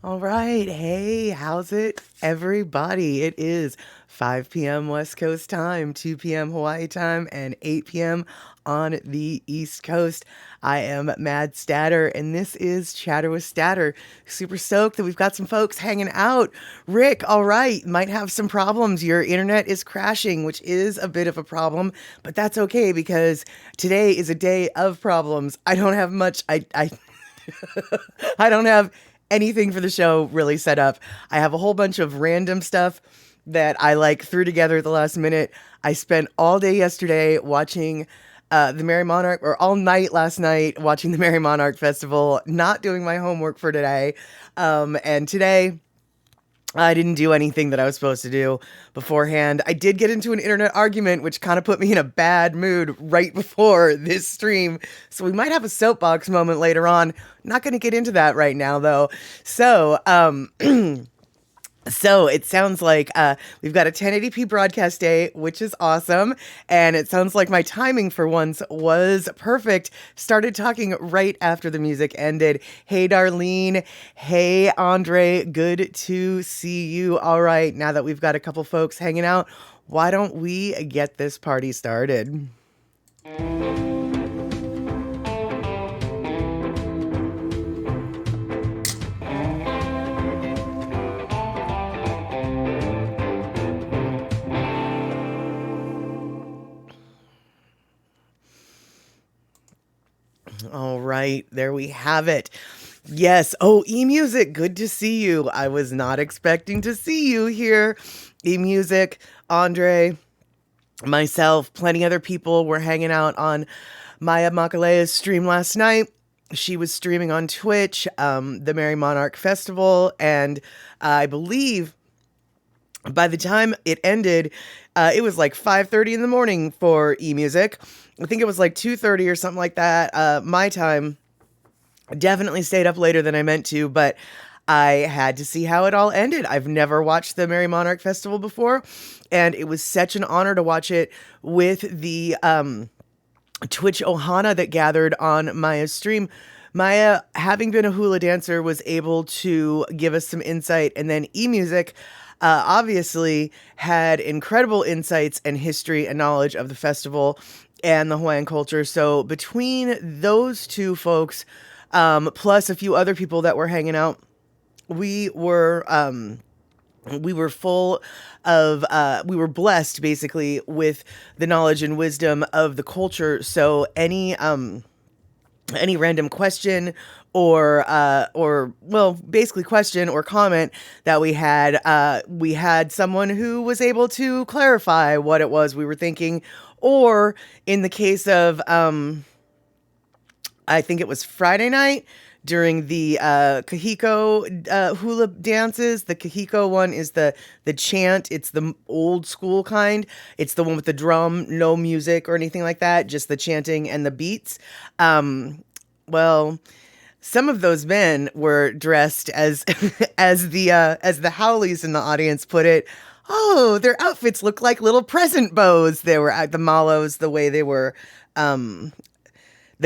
All right. Hey, how's it, everybody? It is 5 p.m. West Coast time, 2 p.m. Hawaii time, and 8 p.m. on the East Coast. I am Mad Statter, and this is Chatter with Statter. Super stoked that we've got some folks hanging out. Rick, all right, might have some problems. Your internet is crashing, which is a bit of a problem, but that's okay because today is a day of problems. I don't have much. I don't have anything for the show really set up. I have a whole bunch of random stuff that I threw together at the last minute. I spent all day yesterday watching the Merrie Monarch, or all night last night watching the Merrie Monarch Festival, not doing my homework for today. And today I didn't do anything that I was supposed to do beforehand. I did get into an internet argument, which kind of put me in a bad mood right before this stream. So we might have a soapbox moment later on. Not going to get into that right now, though. So, So it sounds like we've got a 1080p broadcast day, which is awesome. And it sounds like my timing for once was perfect. Started talking right after the music ended. Hey, Darlene. Hey, Andre. Good to see you. All right. Now that we've got a couple folks hanging out, why don't we get this party started? All right, there we have it. Yes. Oh, eMusic, good to see you. I was not expecting to see you here. eMusic, Andre, myself, plenty other people were hanging out on Maya Makalea's stream last night. She was streaming on Twitch, the Merrie Monarch Festival, and I believe by the time it ended, it was like 5:30 in the morning for eMusic. I think it was like 2:30 or something like that. My time. Definitely stayed up later than I meant to, but I had to see how it all ended. I've never watched the Merrie Monarch Festival before, and it was such an honor to watch it with the Twitch Ohana that gathered on Maya's stream. Maya, having been a hula dancer, was able to give us some insight, and then eMusic obviously had incredible insights and history and knowledge of the festival and the Hawaiian culture. So between those two folks, plus a few other people that were hanging out, we were full of, we were blessed basically with the knowledge and wisdom of the culture. So any random question or well, basically question or comment that we had someone who was able to clarify what it was we were thinking, or in the case of, I think it was Friday night during the Kahiko hula dances. The Kahiko one is the chant. It's the old school kind. It's the one with the drum, no music or anything like that, just the chanting and the beats. Well, some of those men were dressed as as the howlies in the audience put it. Oh, their outfits look like little present bows. They were at the malos, the way they were, the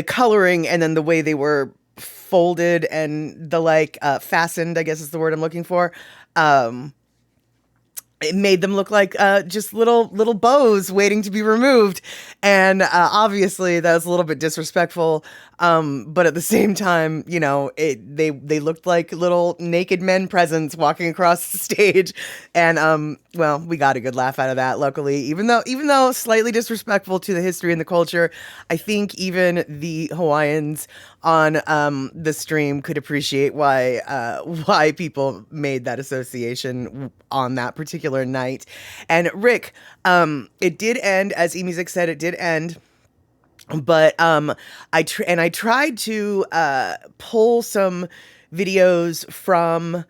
coloring, and then the way they were folded and the fastened, I guess is the word I'm looking for. It made them look like just little bows waiting to be removed, and obviously that was a little bit disrespectful. But at the same time, you know, they looked like little naked men presents walking across the stage, and well, we got a good laugh out of that. Luckily, even though slightly disrespectful to the history and the culture, I think even the Hawaiians on the stream could appreciate why people made that association on that particular night. And Rick, it did end, as eMusic said, it did end. But I tried to pull some videos from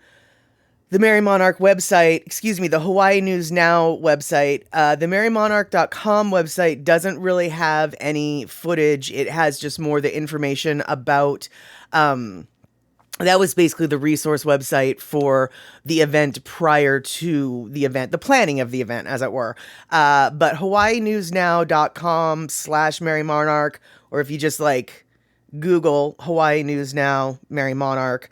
the Merrie Monarch website, the Hawaii News Now website. The merriemonarch.com website doesn't really have any footage. It has just more the information about, that was basically the resource website for the event prior to the event, the planning of the event, as it were. But hawaiinewsnow.com/Merrie Monarch, or if you just like Google Hawaii News Now, Merrie Monarch,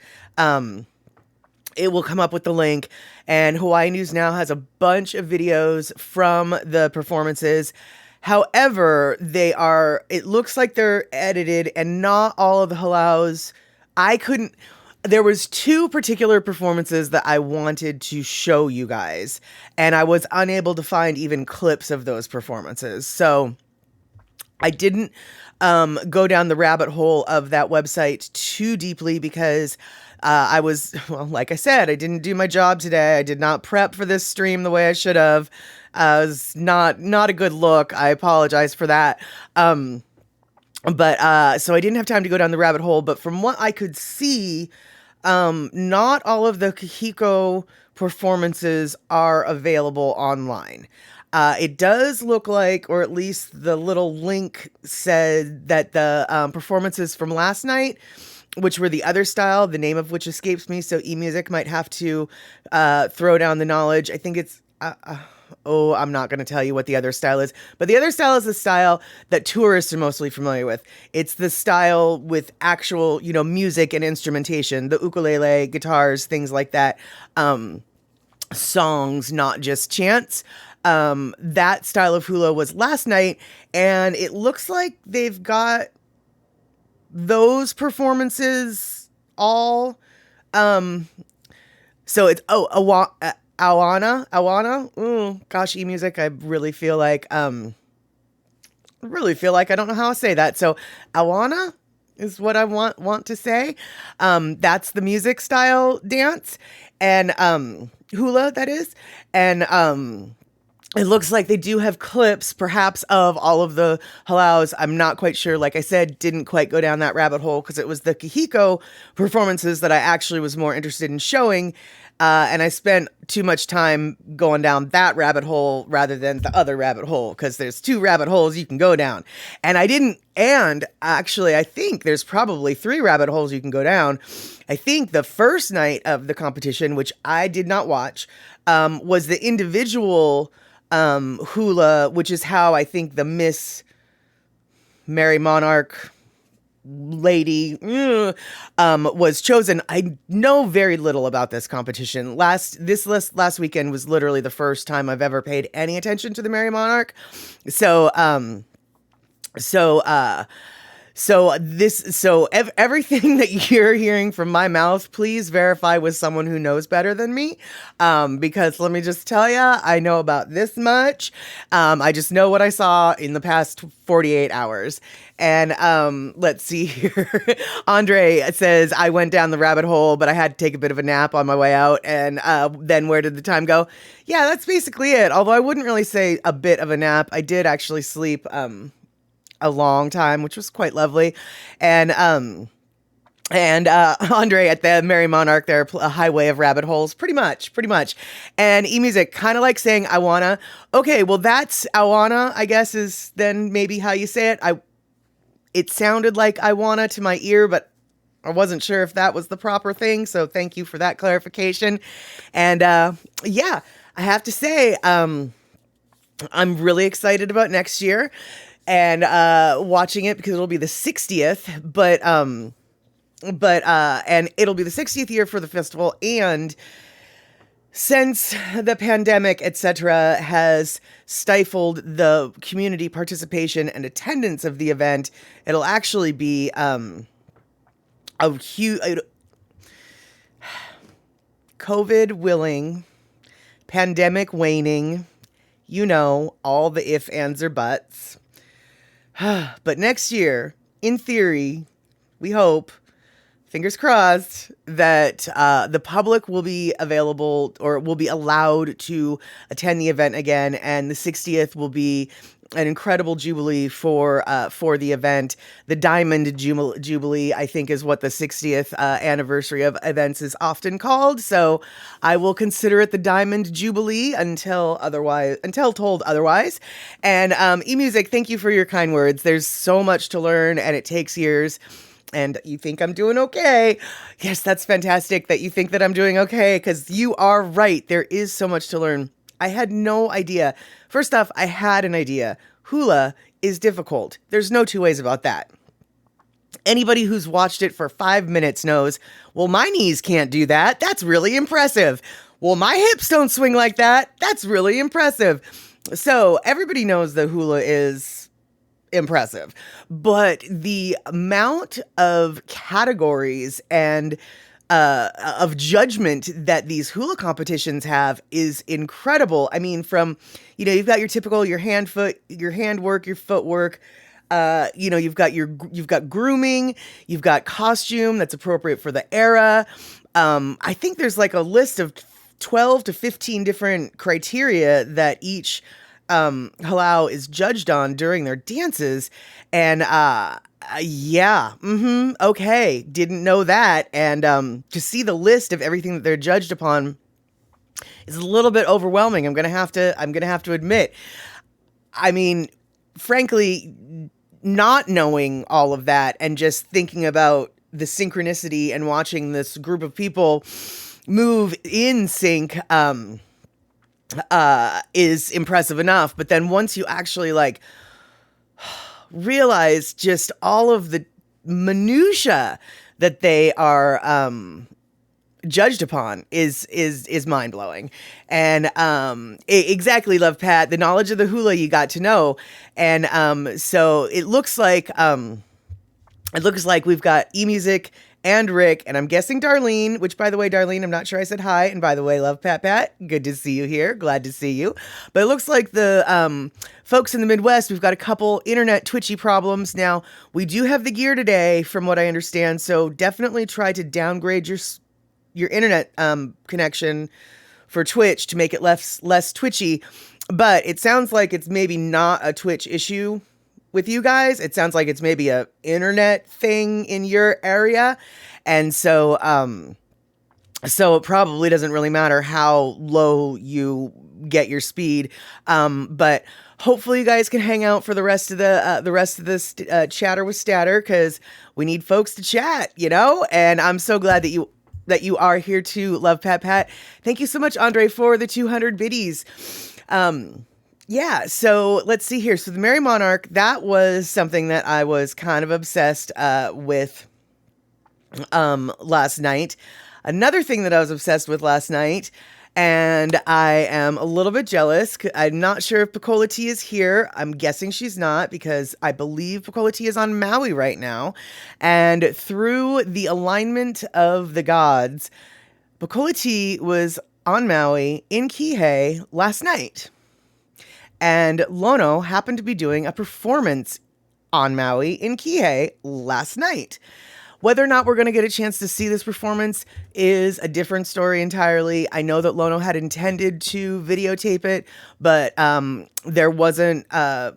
it will come up with the link. And Hawaii News Now has a bunch of videos from the performances. However, it looks like they're edited, and not all of the halaus. There was two particular performances that I wanted to show you guys, and I was unable to find even clips of those performances. So I didn't go down the rabbit hole of that website too deeply because like I said, I didn't do my job today. I did not prep for this stream the way I should have. It was not a good look. I apologize for that. So I didn't have time to go down the rabbit hole, but from what I could see, not all of the Kahiko performances are available online. It does look like, or at least the little link said that the performances from last night, which were the other style, the name of which escapes me, so eMusic might have to throw down the knowledge. I think it's... I'm not going to tell you what the other style is, but the other style is the style that tourists are mostly familiar with. It's the style with actual, music and instrumentation, the ukulele, guitars, things like that, songs, not just chants. That style of hula was last night, and it looks like they've got those performances all, so it's, Awana. Gosh, eMusic, I really feel like I don't know how to say that. So Awana is what I want to say. That's the music style dance, and hula, that is. And it looks like they do have clips, perhaps, of all of the halaus. I'm not quite sure. Like I said, didn't quite go down that rabbit hole because it was the Kahiko performances that I actually was more interested in showing. And I spent too much time going down that rabbit hole rather than the other rabbit hole, because there's two rabbit holes you can go down. And actually, I think there's probably three rabbit holes you can go down. I think the first night of the competition, which I did not watch, was the individual hula, which is how I think the Miss Merrie Monarch lady was chosen. I know very little about this competition. Last weekend was literally the first time I've ever paid any attention to the Merrie Monarch. So everything that you're hearing from my mouth, please verify with someone who knows better than me. Because let me just tell you, I know about this much. I just know what I saw in the past 48 hours. And let's see here. Andre says, I went down the rabbit hole, but I had to take a bit of a nap on my way out. And then where did the time go? Yeah, that's basically it. Although I wouldn't really say a bit of a nap. I did actually sleep a long time, which was quite lovely. And Andre at the Merrie Monarch, they're a highway of rabbit holes, pretty much. And eMusic, kind of like saying I wanna. Okay, well that's I wanna, I guess, is then maybe how you say it. It sounded like I wanna to my ear, but I wasn't sure if that was the proper thing. So thank you for that clarification. And yeah, I have to say, I'm really excited about next year and watching it, because it'll be the 60th, and it'll be the 60th year for the festival. And since the pandemic, etc., has stifled the community participation and attendance of the event, it'll actually be a huge, COVID willing, pandemic waning, all the ifs, ands, or buts. But next year, in theory, we hope, fingers crossed, that the public will be available or will be allowed to attend the event again, and the 60th will be an incredible jubilee for the event. The Diamond Jubilee, I think, is what the 60th anniversary of events is often called. So I will consider it the Diamond Jubilee until told otherwise. And eMusic, thank you for your kind words. There's so much to learn, and it takes years. And you think I'm doing okay. Yes, that's fantastic that you think that I'm doing okay, because you are right. There is so much to learn. I had no idea. First off, I had an idea. Hula is difficult. There's no two ways about that. Anybody who's watched it for 5 minutes knows, well, my knees can't do that. That's really impressive. Well, my hips don't swing like that. That's really impressive. So everybody knows that hula is impressive, but the amount of categories and of judgment that these hula competitions have is incredible. I mean, from, you've got your typical, your hand work, your footwork, you've got grooming, you've got costume that's appropriate for the era. I think there's like a list of 12 to 15 different criteria that each halau is judged on during their dances. And okay, didn't know that. And to see the list of everything that they're judged upon is a little bit overwhelming. I'm gonna have to admit. I mean, frankly, not knowing all of that and just thinking about the synchronicity and watching this group of people move in sync is impressive enough. But then once you actually realize just all of the minutia that they are judged upon is mind blowing. And exactly, Love Pat, the knowledge of the hula you got to know. And so it looks like we've got eMusic and Rick, and I'm guessing Darlene, which, by the way, Darlene, I'm not sure I said hi. And by the way, Love Pat, good to see you here. Glad to see you. But it looks like the folks in the Midwest, we've got a couple internet twitchy problems. Now, we do have the gear today, from what I understand, so definitely try to downgrade your internet connection for Twitch to make it less twitchy. But it sounds like it's maybe not a Twitch issue with you guys. It sounds like it's maybe a internet thing in your area. And so it probably doesn't really matter how low you get your speed. But hopefully you guys can hang out for the rest of this chatter with Statter, because we need folks to chat, and I'm so glad that you are here too, Love Pat. Thank you so much, Andre, for the 200 biddies. Yeah, so let's see here. So the Merrie Monarch, that was something that I was kind of obsessed with last night. Another thing that I was obsessed with last night, and I am a little bit jealous. I'm not sure if Piccola T is here. I'm guessing she's not, because I believe Piccola T is on Maui right now. And through the alignment of the gods, Piccola T was on Maui in Kihei last night. And Lono happened to be doing a performance on Maui in Kihei last night. Whether or not we're going to get a chance to see this performance is a different story entirely. I know that Lono had intended to videotape it, but there wasn't the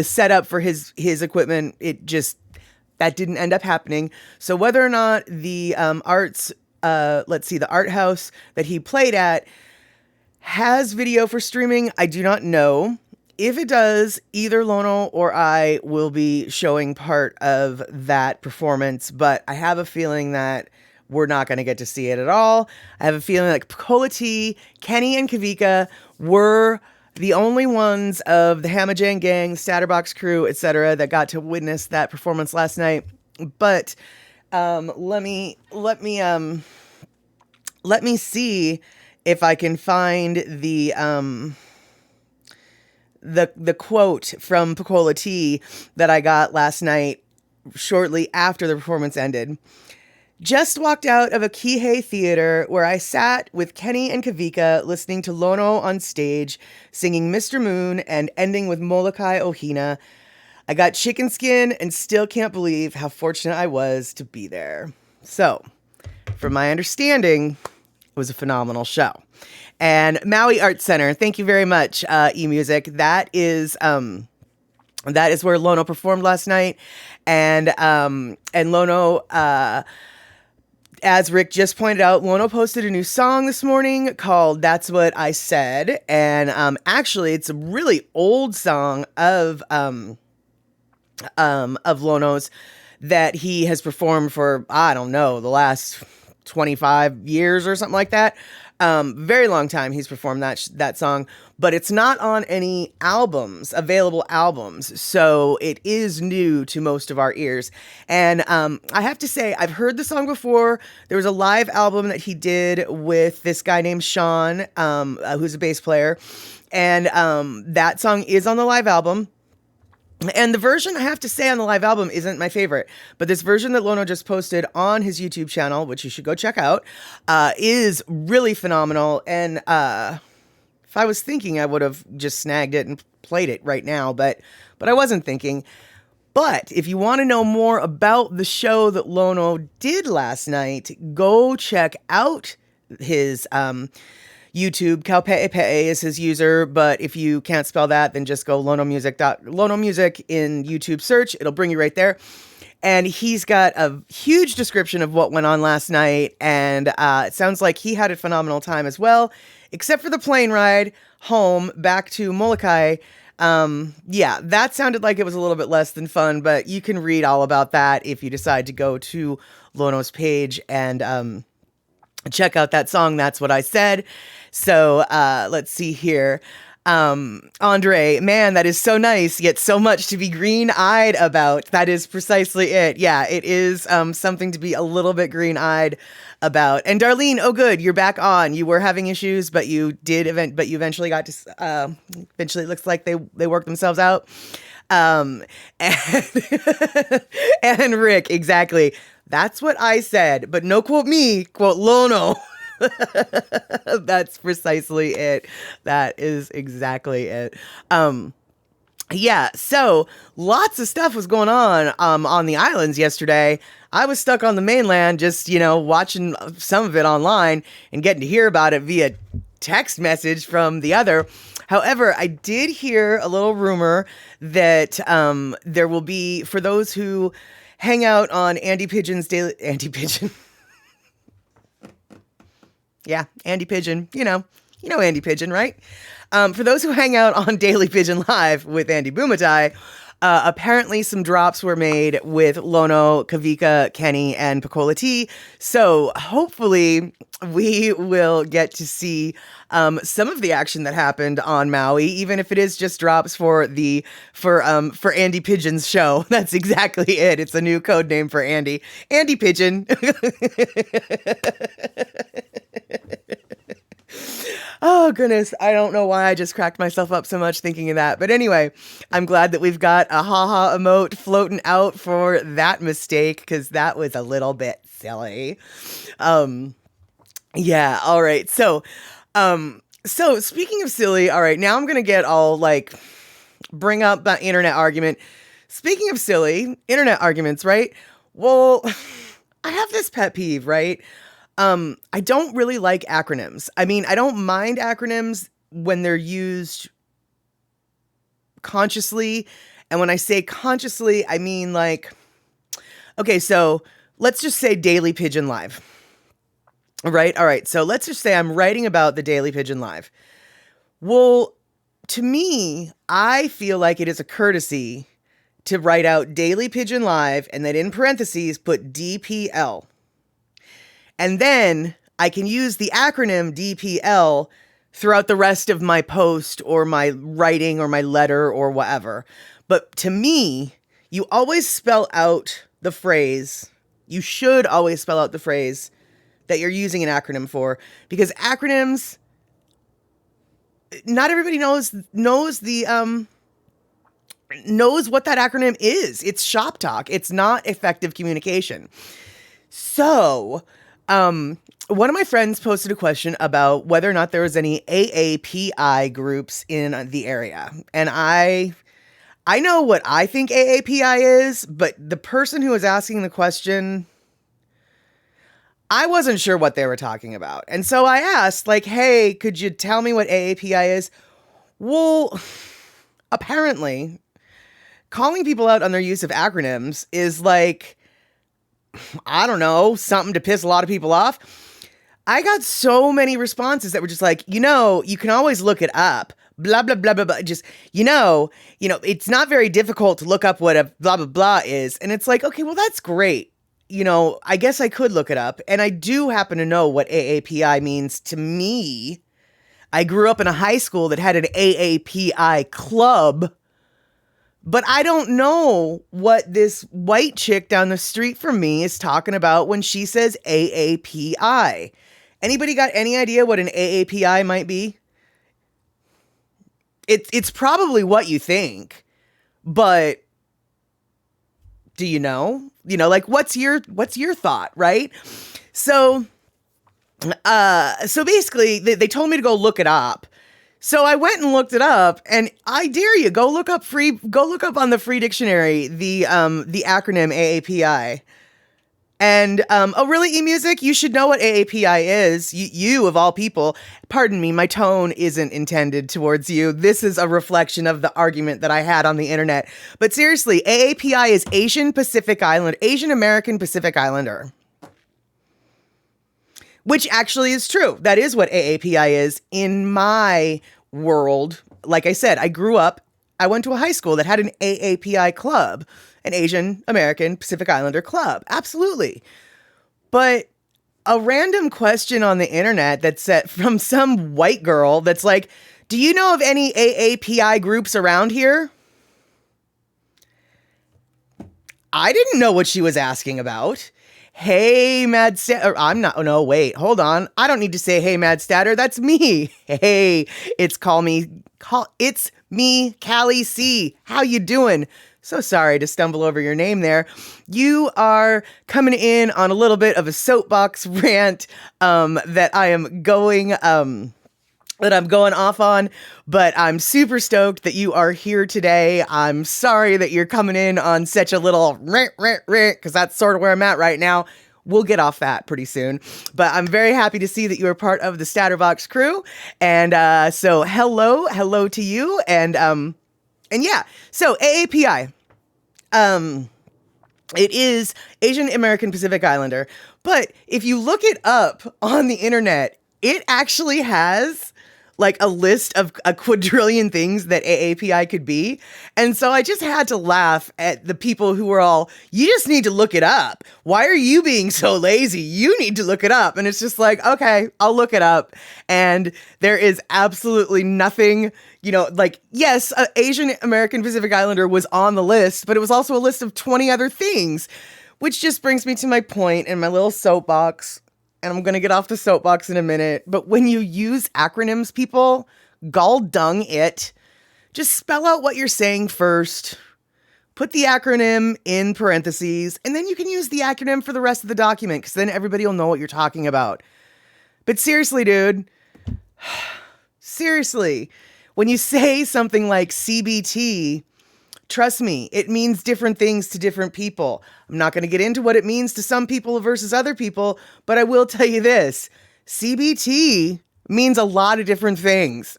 setup for his equipment. That didn't end up happening. So whether or not the the art house that he played at has video for streaming, I do not know. If it does, either Lono or I will be showing part of that performance, but I have a feeling that we're not going to get to see it at all. I have a feeling like Piccola T, Kenny, and Kavika were the only ones of the Hamajang gang, Statterbox crew, etc., that got to witness that performance last night. But let me see if I can find the quote from Piccola T that I got last night shortly after the performance ended. Just walked out of a Kihei theater where I sat with Kenny and Kavika listening to Lono on stage, singing Mr. Moon and ending with Molokai Ohina. I got chicken skin and still can't believe how fortunate I was to be there. So, from my understanding, it was a phenomenal show. And Maui Art Center, thank you very much, eMusic. That is where Lono performed last night, and Lono, as Rick just pointed out, Lono posted a new song this morning called "That's What I Said," and actually, it's a really old song of Lono's that he has performed for, I don't know, the last 25 years or something like that. Very long time he's performed that song, but it's not on any available albums. So it is new to most of our ears. And I have to say, I've heard the song before. There was a live album that he did with this guy named Sean, who's a bass player. And that song is on the live album. And the version, I have to say, on the live album isn't my favorite. But this version that Lono just posted on his YouTube channel, which you should go check out, is really phenomenal. And if I was thinking, I would have just snagged it and played it right now. But I wasn't thinking. But if you want to know more about the show that Lono did last night, go check out his YouTube. Kaupe'epe'e is his user, but if you can't spell that, then just go Lono Music in YouTube search. It'll bring you right there. And he's got a huge description of what went on last night, and it sounds like he had a phenomenal time as well, except for the plane ride home back to Molokai. Yeah, that sounded like it was a little bit less than fun, but you can read all about that if you decide to go to Lono's page and check out that song, That's What I Said. So let's see here. Andre, man, that is so nice, yet so much to be green-eyed about. That is precisely it. Yeah, it is something to be a little bit green-eyed about. And Darlene, oh good, you're back on. You were having issues, but you eventually got to, eventually it looks like they worked themselves out. And, and Rick, exactly. That's what I said, but no quote me, quote Lono. That's precisely it. That is exactly it. Yeah, so lots of stuff was going on the islands yesterday. I was stuck on the mainland just, watching some of it online and getting to hear about it via text message from the other. However, I did hear a little rumor that there will be, for those who hang out on Andy Pidgin. Yeah, Andy Pidgin. You know Andy Pidgin, right? For those who hang out on Daily Pidgin Live with Andy Bumatai, apparently some drops were made with Lono, Kavika, Kenny, and Pacola T. So hopefully we will get to see some of the action that happened on Maui, even if it is just drops for Andy Pidgin's show. That's exactly it. It's a new code name for Andy. Andy Pidgin. Oh, goodness. I don't know why I just cracked myself up so much thinking of that. But anyway, I'm glad that we've got a haha emote floating out for that mistake, because that was a little bit silly. Yeah. All right. So speaking of silly, all right, now I'm going to get all bring up that internet argument. Speaking of silly, internet arguments, right? Well, I have this pet peeve, right? I don't really like acronyms. I mean, I don't mind acronyms when they're used consciously. And when I say consciously, I mean okay, so let's just say Daily Pidgin Live. Right? All right. So let's just say I'm writing about the Daily Pidgin Live. Well, to me, I feel like it is a courtesy to write out Daily Pidgin Live and then in parentheses put DPL. And then I can use the acronym DPL throughout the rest of my post or my writing or my letter or whatever. But to me, you always spell out the phrase. You should always spell out the phrase that you're using an acronym for, because acronyms, not everybody knows what that acronym is. It's shop talk. It's not effective communication. So, one of my friends posted a question about whether or not there was any AAPI groups in the area. And I I know what I think AAPI is, but the person who was asking the question, I wasn't sure what they were talking about. And so I asked, like, hey, could you tell me what AAPI is? Well, apparently, calling people out on their use of acronyms is like, I don't know, something to piss a lot of people off. I got so many responses that were just like, you can always look it up. Blah, blah, blah, blah, blah. Just, it's not very difficult to look up what a blah, blah, blah is. And it's like, okay, well, that's great. I guess I could look it up. And I do happen to know what AAPI means to me. I grew up in a high school that had an AAPI club. But I don't know what this white chick down the street from me is talking about when she says AAPI. Anybody got any idea what an AAPI might be? It's probably what you think, but do you know? Like what's your thought, right? So basically they told me to go look it up. So I went and looked it up, and I dare you, go look up on the free dictionary the acronym AAPI. And oh really, eMusic, you should know what AAPI is. You of all people. Pardon me, my tone isn't intended towards you. This is a reflection of the argument that I had on the internet. But seriously, AAPI is Asian American Pacific Islander. Which actually is true. That is what AAPI is in my world. Like I said, I went to a high school that had an AAPI club, an Asian American Pacific Islander club. Absolutely. But a random question on the internet that's set from some white girl that's like, do you know of any AAPI groups around here? I didn't know what she was asking about. Hey, Mad Statter. No, wait, hold on. I don't need to say, hey, Mad Statter. That's me. Hey, it's me, Callie C. How you doing? So sorry to stumble over your name there. You are coming in on a little bit of a soapbox rant that I'm going off on, but I'm super stoked that you are here today. I'm sorry that you're coming in on such a little rant, because that's sort of where I'm at right now. We'll get off that pretty soon, but I'm very happy to see that you are part of the Statterbox crew. And so hello to you. And yeah, so AAPI, it is Asian American Pacific Islander, but if you look it up on the internet, it actually has like a list of a quadrillion things that AAPI could be. And so I just had to laugh at the people who were all, you just need to look it up. Why are you being so lazy? You need to look it up. And it's just like, okay, I'll look it up. And there is absolutely nothing, yes, Asian American Pacific Islander was on the list, but it was also a list of 20 other things, which just brings me to my point in my little soapbox. And I'm going to get off the soapbox in a minute. But when you use acronyms, people, gall dung it. Just spell out what you're saying first. Put the acronym in parentheses. And then you can use the acronym for the rest of the document. Because then everybody will know what you're talking about. But seriously, dude. Seriously. When you say something like CBT, trust me, it means different things to different people. I'm not going to get into what it means to some people versus other people, but I will tell you this. CBT means a lot of different things.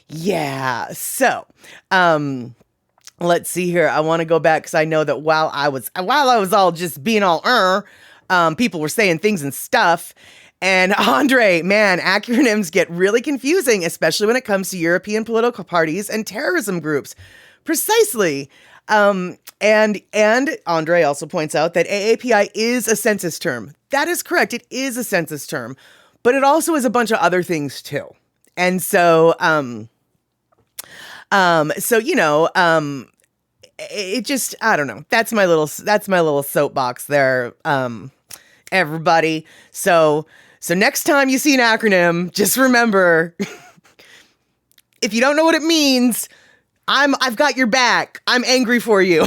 Yeah. So, let's see here. I want to go back because I know that while I was all just being all, people were saying things and stuff. And Andre, man, acronyms get really confusing, especially when it comes to European political parties and terrorism groups. Precisely. And Andre also points out that AAPI is a census term. That is correct. It is a census term, but it also is a bunch of other things too. And so, it just, I don't know. That's my little soapbox there. Everybody. So next time you see an acronym, just remember, if you don't know what it means, I've got your back. I'm angry for you.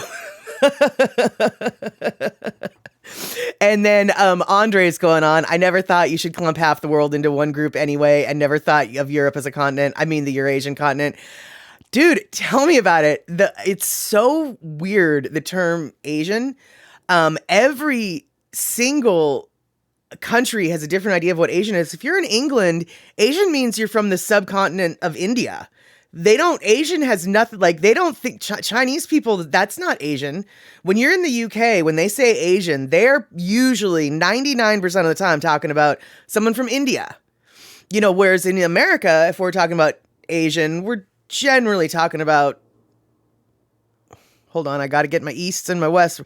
And then Andre's going on. I never thought you should clump half the world into one group anyway. I never thought of Europe as a continent. I mean the Eurasian continent. Dude, tell me about it. It's so weird, the term Asian. Every single country has a different idea of what Asian is. If you're in England, Asian means you're from the subcontinent of India. Asian has nothing, like, they don't think Chinese people, that's not Asian. When you're in the UK, when they say Asian, they're usually 99% of the time talking about someone from India. Whereas in America, if we're talking about Asian, we're generally talking about, hold on, I got to get my easts and my wests.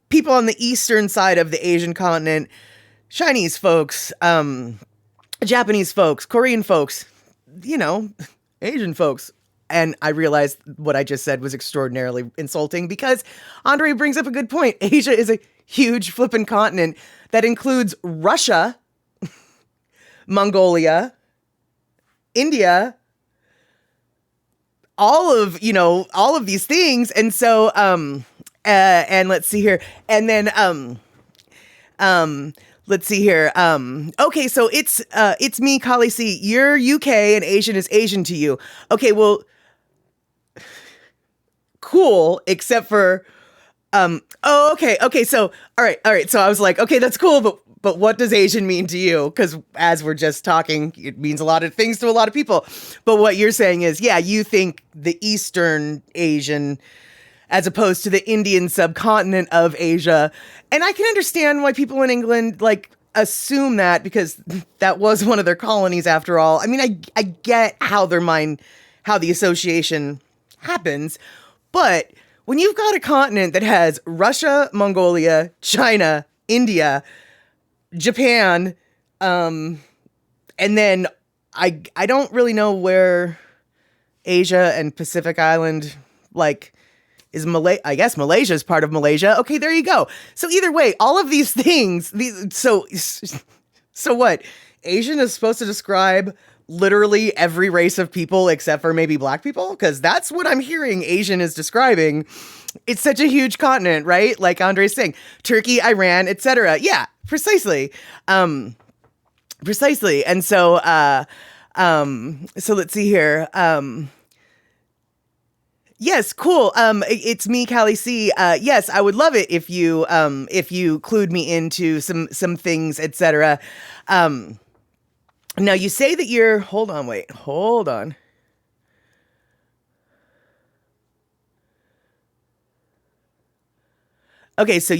People on the eastern side of the Asian continent, Chinese folks, Japanese folks, Korean folks, Asian folks. And I realized what I just said was extraordinarily insulting because Andre brings up a good point. Asia is a huge flippin' continent that includes Russia, Mongolia, India, all of these things. And so, and let's see here. And then, let's see here. Okay, so it's me, Kali C. You're UK and Asian is Asian to you. Okay, well, cool, except for, okay. So, all right. So I was like, okay, that's cool, but what does Asian mean to you? Because as we're just talking, it means a lot of things to a lot of people. But what you're saying is, yeah, you think the Eastern Asian as opposed to the Indian subcontinent of Asia. And I can understand why people in England, assume that because that was one of their colonies after all. I mean, I get how the association happens. But when you've got a continent that has Russia, Mongolia, China, India, Japan, and then I don't really know where Asia and Pacific Island, is I guess Malaysia is part of Malaysia. Okay, there you go. So either way, all of these things, so what? Asian is supposed to describe literally every race of people except for maybe black people? Because that's what I'm hearing Asian is describing. It's such a huge continent, right? Like Andre's saying, Turkey, Iran, etc. Yeah, precisely. Precisely. And so, so let's see here. Yes, cool. It's me, Callie C. Yes, I would love it if you clued me into some things, etc. Now you say that you're, hold on. Okay, so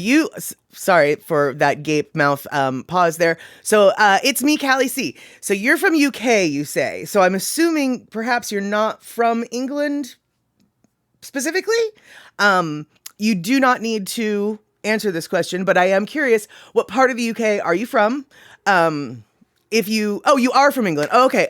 sorry for that gape mouth pause there. So it's me, Callie C. So you're from UK, you say. So I'm assuming perhaps you're not from England specifically. You do not need to answer this question, but I am curious, what part of the UK are you from? You are from England. Oh, okay.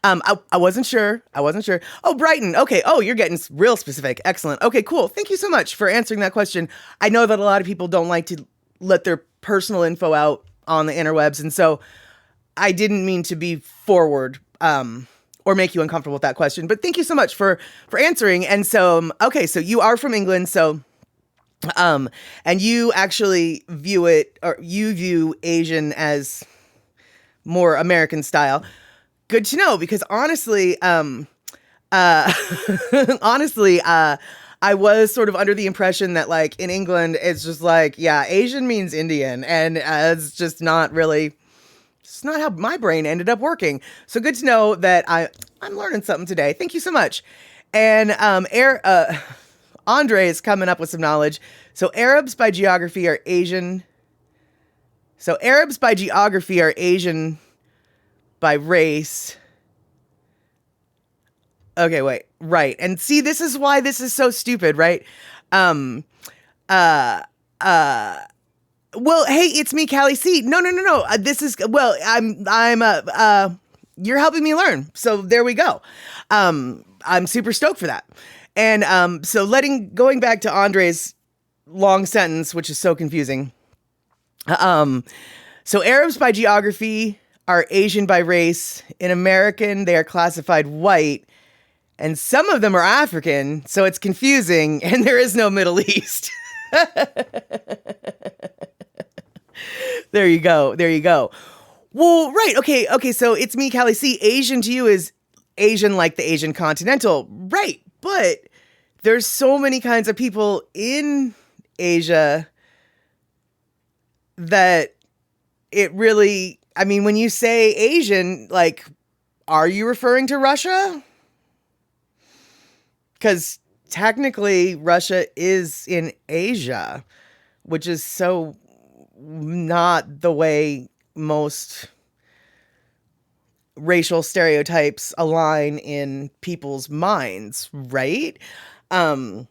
I wasn't sure. Oh, Brighton. Okay. Oh, you're getting real specific. Excellent. Okay, cool. Thank you so much for answering that question. I know that a lot of people don't like to let their personal info out on the interwebs, and so I didn't mean to be forward, or make you uncomfortable with that question, but thank you so much for answering. And so, okay, so you are from England, so, and you actually view Asian as more American style. Good to know, because honestly, I was sort of under the impression that in England, it's just Asian means Indian, and it's just not really. It's not how my brain ended up working. So good to know that I'm learning something today. Thank you so much. And Andre is coming up with some knowledge. So Arabs by geography are Asian. So Arabs by geography are Asian by race. Okay, wait. Right. And see, this is why this is so stupid, right? Well, hey, it's me, Callie C. No. This is, well, you're helping me learn. So there we go. I'm super stoked for that. And, so going back to Andre's long sentence, which is so confusing. So Arabs by geography are Asian by race. In American, they are classified white. And some of them are African, so it's confusing, and there is no Middle East. There you go. Well, right. Okay. So it's me, Callie C. Asian to you is Asian like the Asian continental, right? But there's so many kinds of people in Asia that it really, I mean, when you say Asian, like, are you referring to Russia? Because technically Russia is in Asia, which is so not the way most racial stereotypes align in people's minds, right? Um,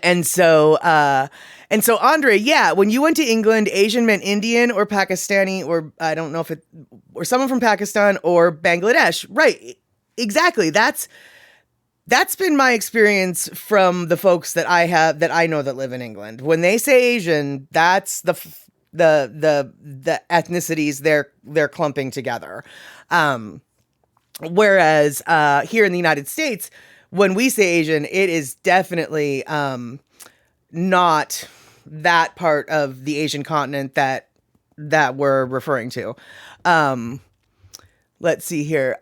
and so, Andre, yeah, when you went to England, Asian meant Indian or Pakistani, or I don't know if it, or someone from Pakistan or Bangladesh, right? Exactly. That's been my experience from the folks that I know that live in England. When they say Asian, that's the ethnicities they're clumping together. Whereas here in the United States, when we say Asian, it is definitely not that part of the Asian continent that we're referring to. Let's see here.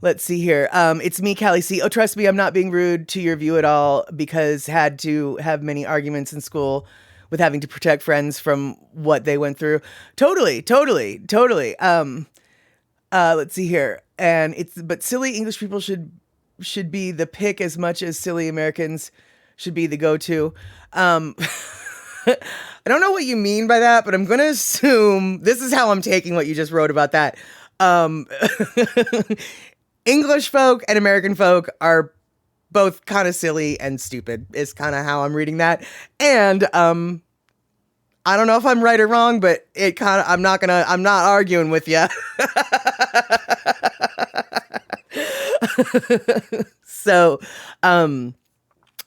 It's me, Callie C. Oh, trust me, I'm not being rude to your view at all, because had to have many arguments in school with having to protect friends from what they went through. Totally. Let's see here. But silly English people should be the pick as much as silly Americans should be the go-to. I don't know what you mean by that, but I'm going to assume this is how I'm taking what you just wrote about that. English folk and American folk are both kind of silly and stupid is kind of how I'm reading that. And I don't know if I'm right or wrong, but I'm not arguing with you. So, and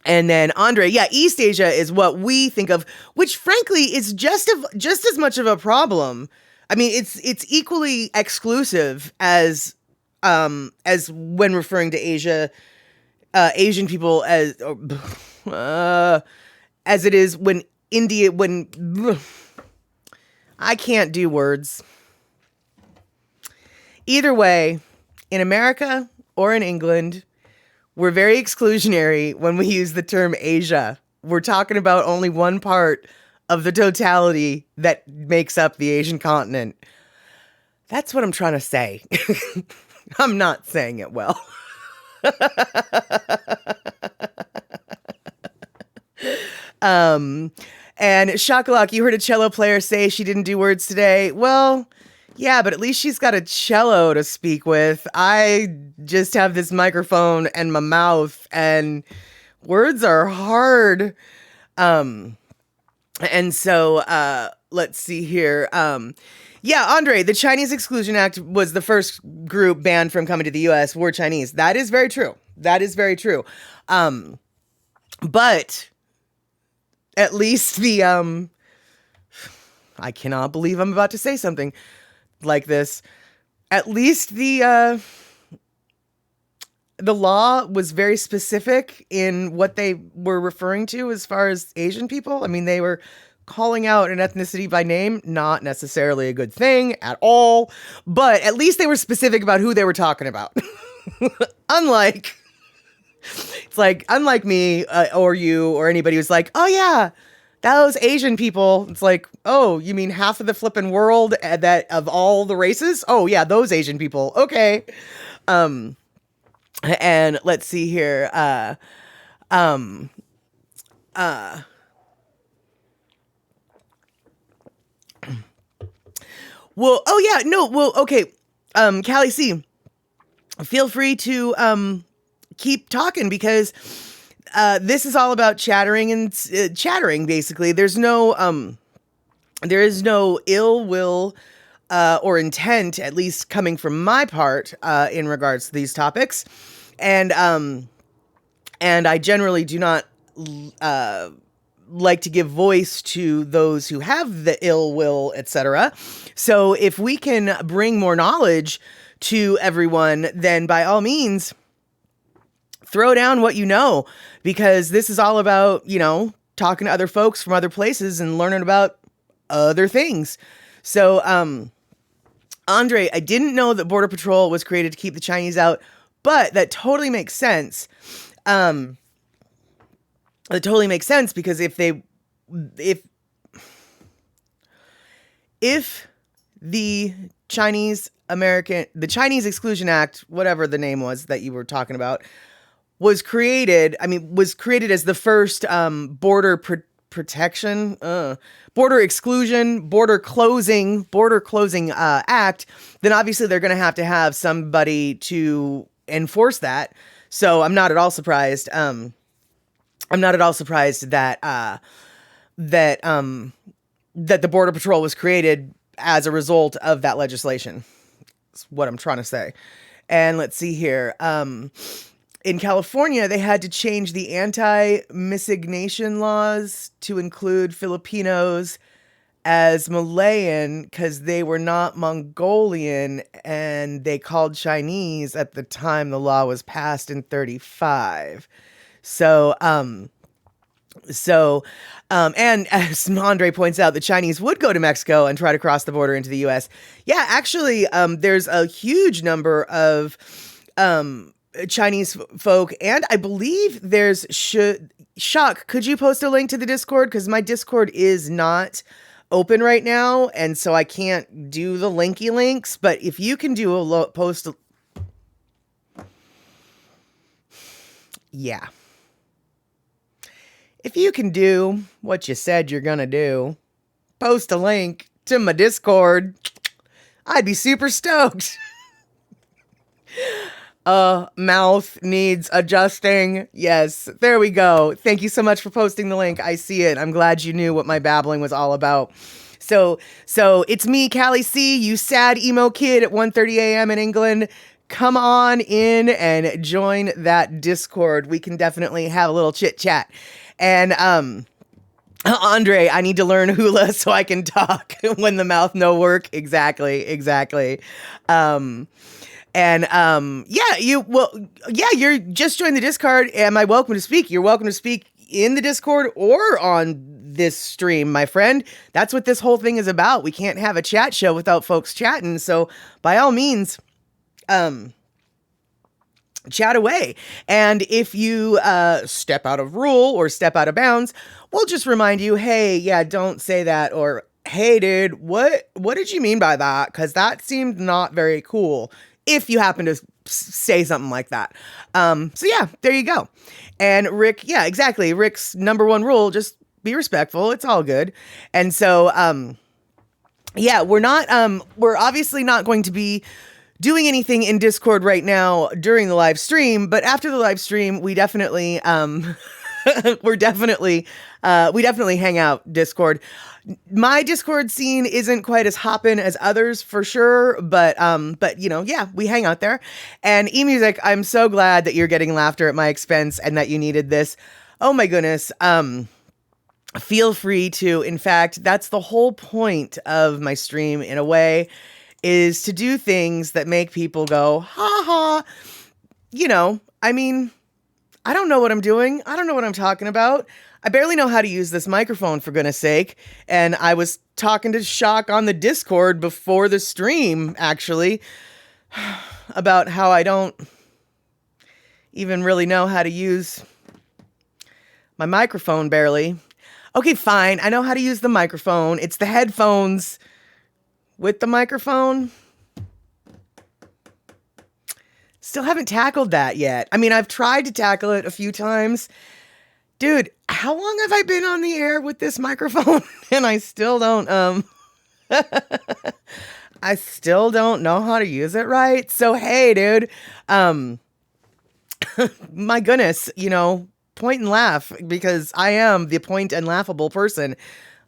then Andre, yeah, East Asia is what we think of, which frankly is just as much of a problem. I mean, it's equally exclusive as when referring to Asia, Asian people as it is when I can't do words. Either way, in America or in England, we're very exclusionary when we use the term Asia. We're talking about only one part of the totality that makes up the Asian continent. That's what I'm trying to say. I'm not saying it well. And Shakalak, you heard a cello player say she didn't do words today. Well, yeah, but at least she's got a cello to speak with. I just have this microphone and my mouth, and words are hard. And so, let's see here. Yeah, Andre, the Chinese Exclusion Act was the first group banned from coming to the U.S. were Chinese. That is very true. But at least the, I cannot believe I'm about to say something like this. At least the law was very specific in what they were referring to as far as Asian people. I mean, they were calling out an ethnicity by name, not necessarily a good thing at all, but at least they were specific about who they were talking about. Unlike me or you or anybody who's like, oh yeah, those Asian people. It's like, oh, you mean half of the flippin' world that of all the races? Oh yeah, those Asian people. Okay. And let's see here. Well, oh yeah, no, well, okay. Callie C, feel free to keep talking, because this is all about chattering and chattering. Basically, there is no ill will or intent, at least coming from my part, in regards to these topics, and I generally do not like to give voice to those who have the ill will, etc. So if we can bring more knowledge to everyone, then by all means, throw down what you know, because this is all about, talking to other folks from other places and learning about other things. So Andre, I didn't know that Border Patrol was created to keep the Chinese out, but that totally makes sense. It totally makes sense because if the Chinese Exclusion Act, whatever the name was that you were talking about, was created as the first border protection, border exclusion, border closing act, then obviously they're going to have somebody to enforce that. So I'm not at all surprised. That the Border Patrol was created as a result of that legislation. That's what I'm trying to say. And let's see here. In California, they had to change the anti-miscegnation laws to include Filipinos as Malayan because they were not Mongolian and they called Chinese at the time the law was passed in 1935. So, and as Andre points out, the Chinese would go to Mexico and try to cross the border into the U.S. Yeah, actually, there's a huge number of Chinese folk, and I believe there's Shock. Could you post a link to the Discord? Because my Discord is not open right now, and so I can't do the linky links. But if you can do yeah. If you can do what you said you're gonna do, post a link to my Discord, I'd be super stoked. Mouth needs adjusting. Yes, there we go. Thank you so much for posting the link. I see it. I'm glad you knew what my babbling was all about. So it's me, Callie C, you sad emo kid at 1:30 a.m. in England. Come on in and join that Discord. We can definitely have a little chit chat. And Andre, I need to learn hula so I can talk when the mouth no work. Exactly. You're just joined the Discord. Am I welcome to speak? You're welcome to speak in the Discord or on this stream, my friend. That's what this whole thing is about. We can't have a chat show without folks chatting. So by all means, chat away. And if you step out of rule or step out of bounds, we'll just remind you, hey, yeah, don't say that. Or, hey, dude, what did you mean by that? Because that seemed not very cool. If you happen to say something like that. So yeah, there you go. And Rick, yeah, exactly. Rick's number one rule, just be respectful. It's all good. And so, yeah, we're obviously not going to be doing anything in Discord right now during the live stream, but after the live stream, we definitely, we definitely hang out Discord. My Discord scene isn't quite as hoppin' as others for sure, but yeah, we hang out there. And eMusic, I'm so glad that you're getting laughter at my expense and that you needed this. Oh my goodness. Feel free to, in fact, that's the whole point of my stream in a way, is to do things that make people go, ha ha. I mean, I don't know what I'm doing. I don't know what I'm talking about. I barely know how to use this microphone, for goodness sake. And I was talking to Shock on the Discord before the stream, actually, about how I don't even really know how to use my microphone, barely. Okay, fine. I know how to use the microphone. It's the headphones with the microphone. Still haven't tackled that yet. I mean, I've tried to tackle it a few times. Dude, how long have I been on the air with this microphone? And I still don't, I still don't know how to use it right. So, hey, dude, my goodness, point and laugh, because I am the point and laughable person.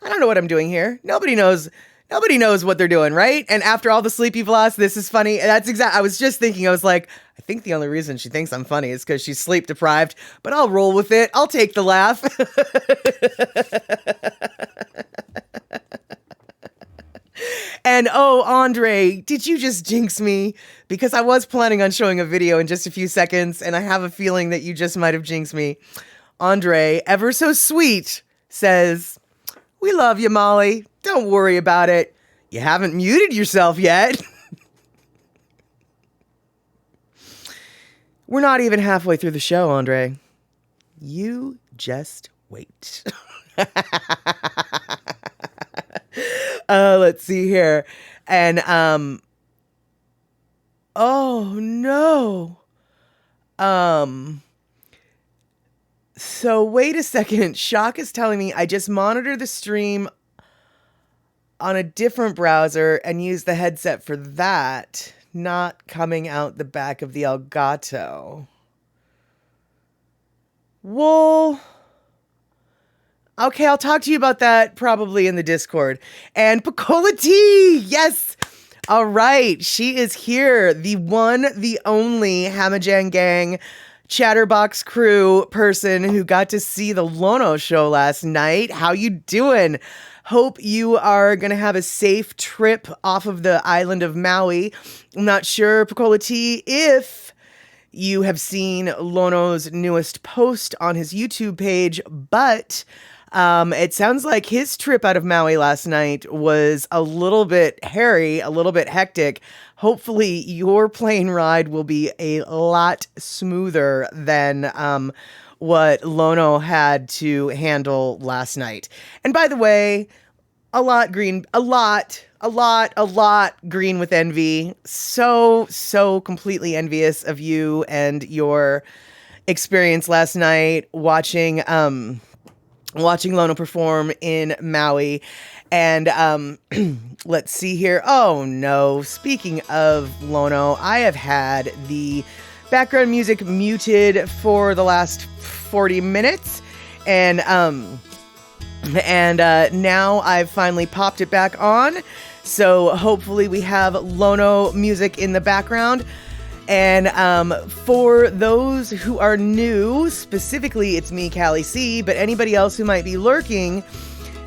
I don't know what I'm doing here. Nobody knows what they're doing, right? And after all the sleep you've lost, this is funny. That's I was just thinking, I was like, I think the only reason she thinks I'm funny is because she's sleep deprived, but I'll roll with it. I'll take the laugh. And oh, Andre, did you just jinx me? Because I was planning on showing a video in just a few seconds, and I have a feeling that you just might have jinxed me. Andre, ever so sweet, says, "We love you, Molly. Don't worry about it. You haven't muted yourself yet." We're not even halfway through the show, Andre. You just wait. Let's see here. And, oh no. So wait a second. Shock is telling me I just monitor the stream on a different browser and use the headset for that, not coming out the back of the Elgato. Well, okay, I'll talk to you about that probably in the Discord. And Piccola T, yes. All right, she is here. The one, the only Hamajang Gang Chatterbox crew person who got to see the Lono show last night. How you doing? Hope you are going to have a safe trip off of the island of Maui. I'm not sure, Piccola T, if you have seen Lono's newest post on his YouTube page, but it sounds like his trip out of Maui last night was a little bit hairy, a little bit hectic. Hopefully your plane ride will be a lot smoother than what Lono had to handle last night. And by the way, a lot green with envy. So completely envious of you and your experience last night watching Lono perform in Maui. And let's see here. Oh no, speaking of Lono, I have had the background music muted for the last 40 minutes. And now I've finally popped it back on. So hopefully we have Lono music in the background. And for those who are new, specifically it's me, Callie C, but anybody else who might be lurking,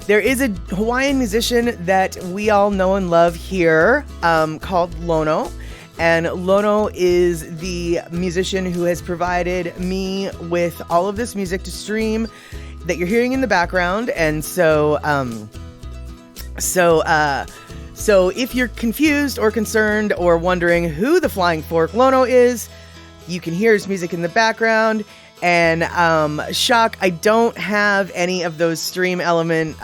there is a Hawaiian musician that we all know and love here called Lono. And Lono is the musician who has provided me with all of this music to stream that you're hearing in the background. And so if you're confused or concerned or wondering who the Flying Fork Lono is, you can hear his music in the background. And shock, I don't have any of those stream element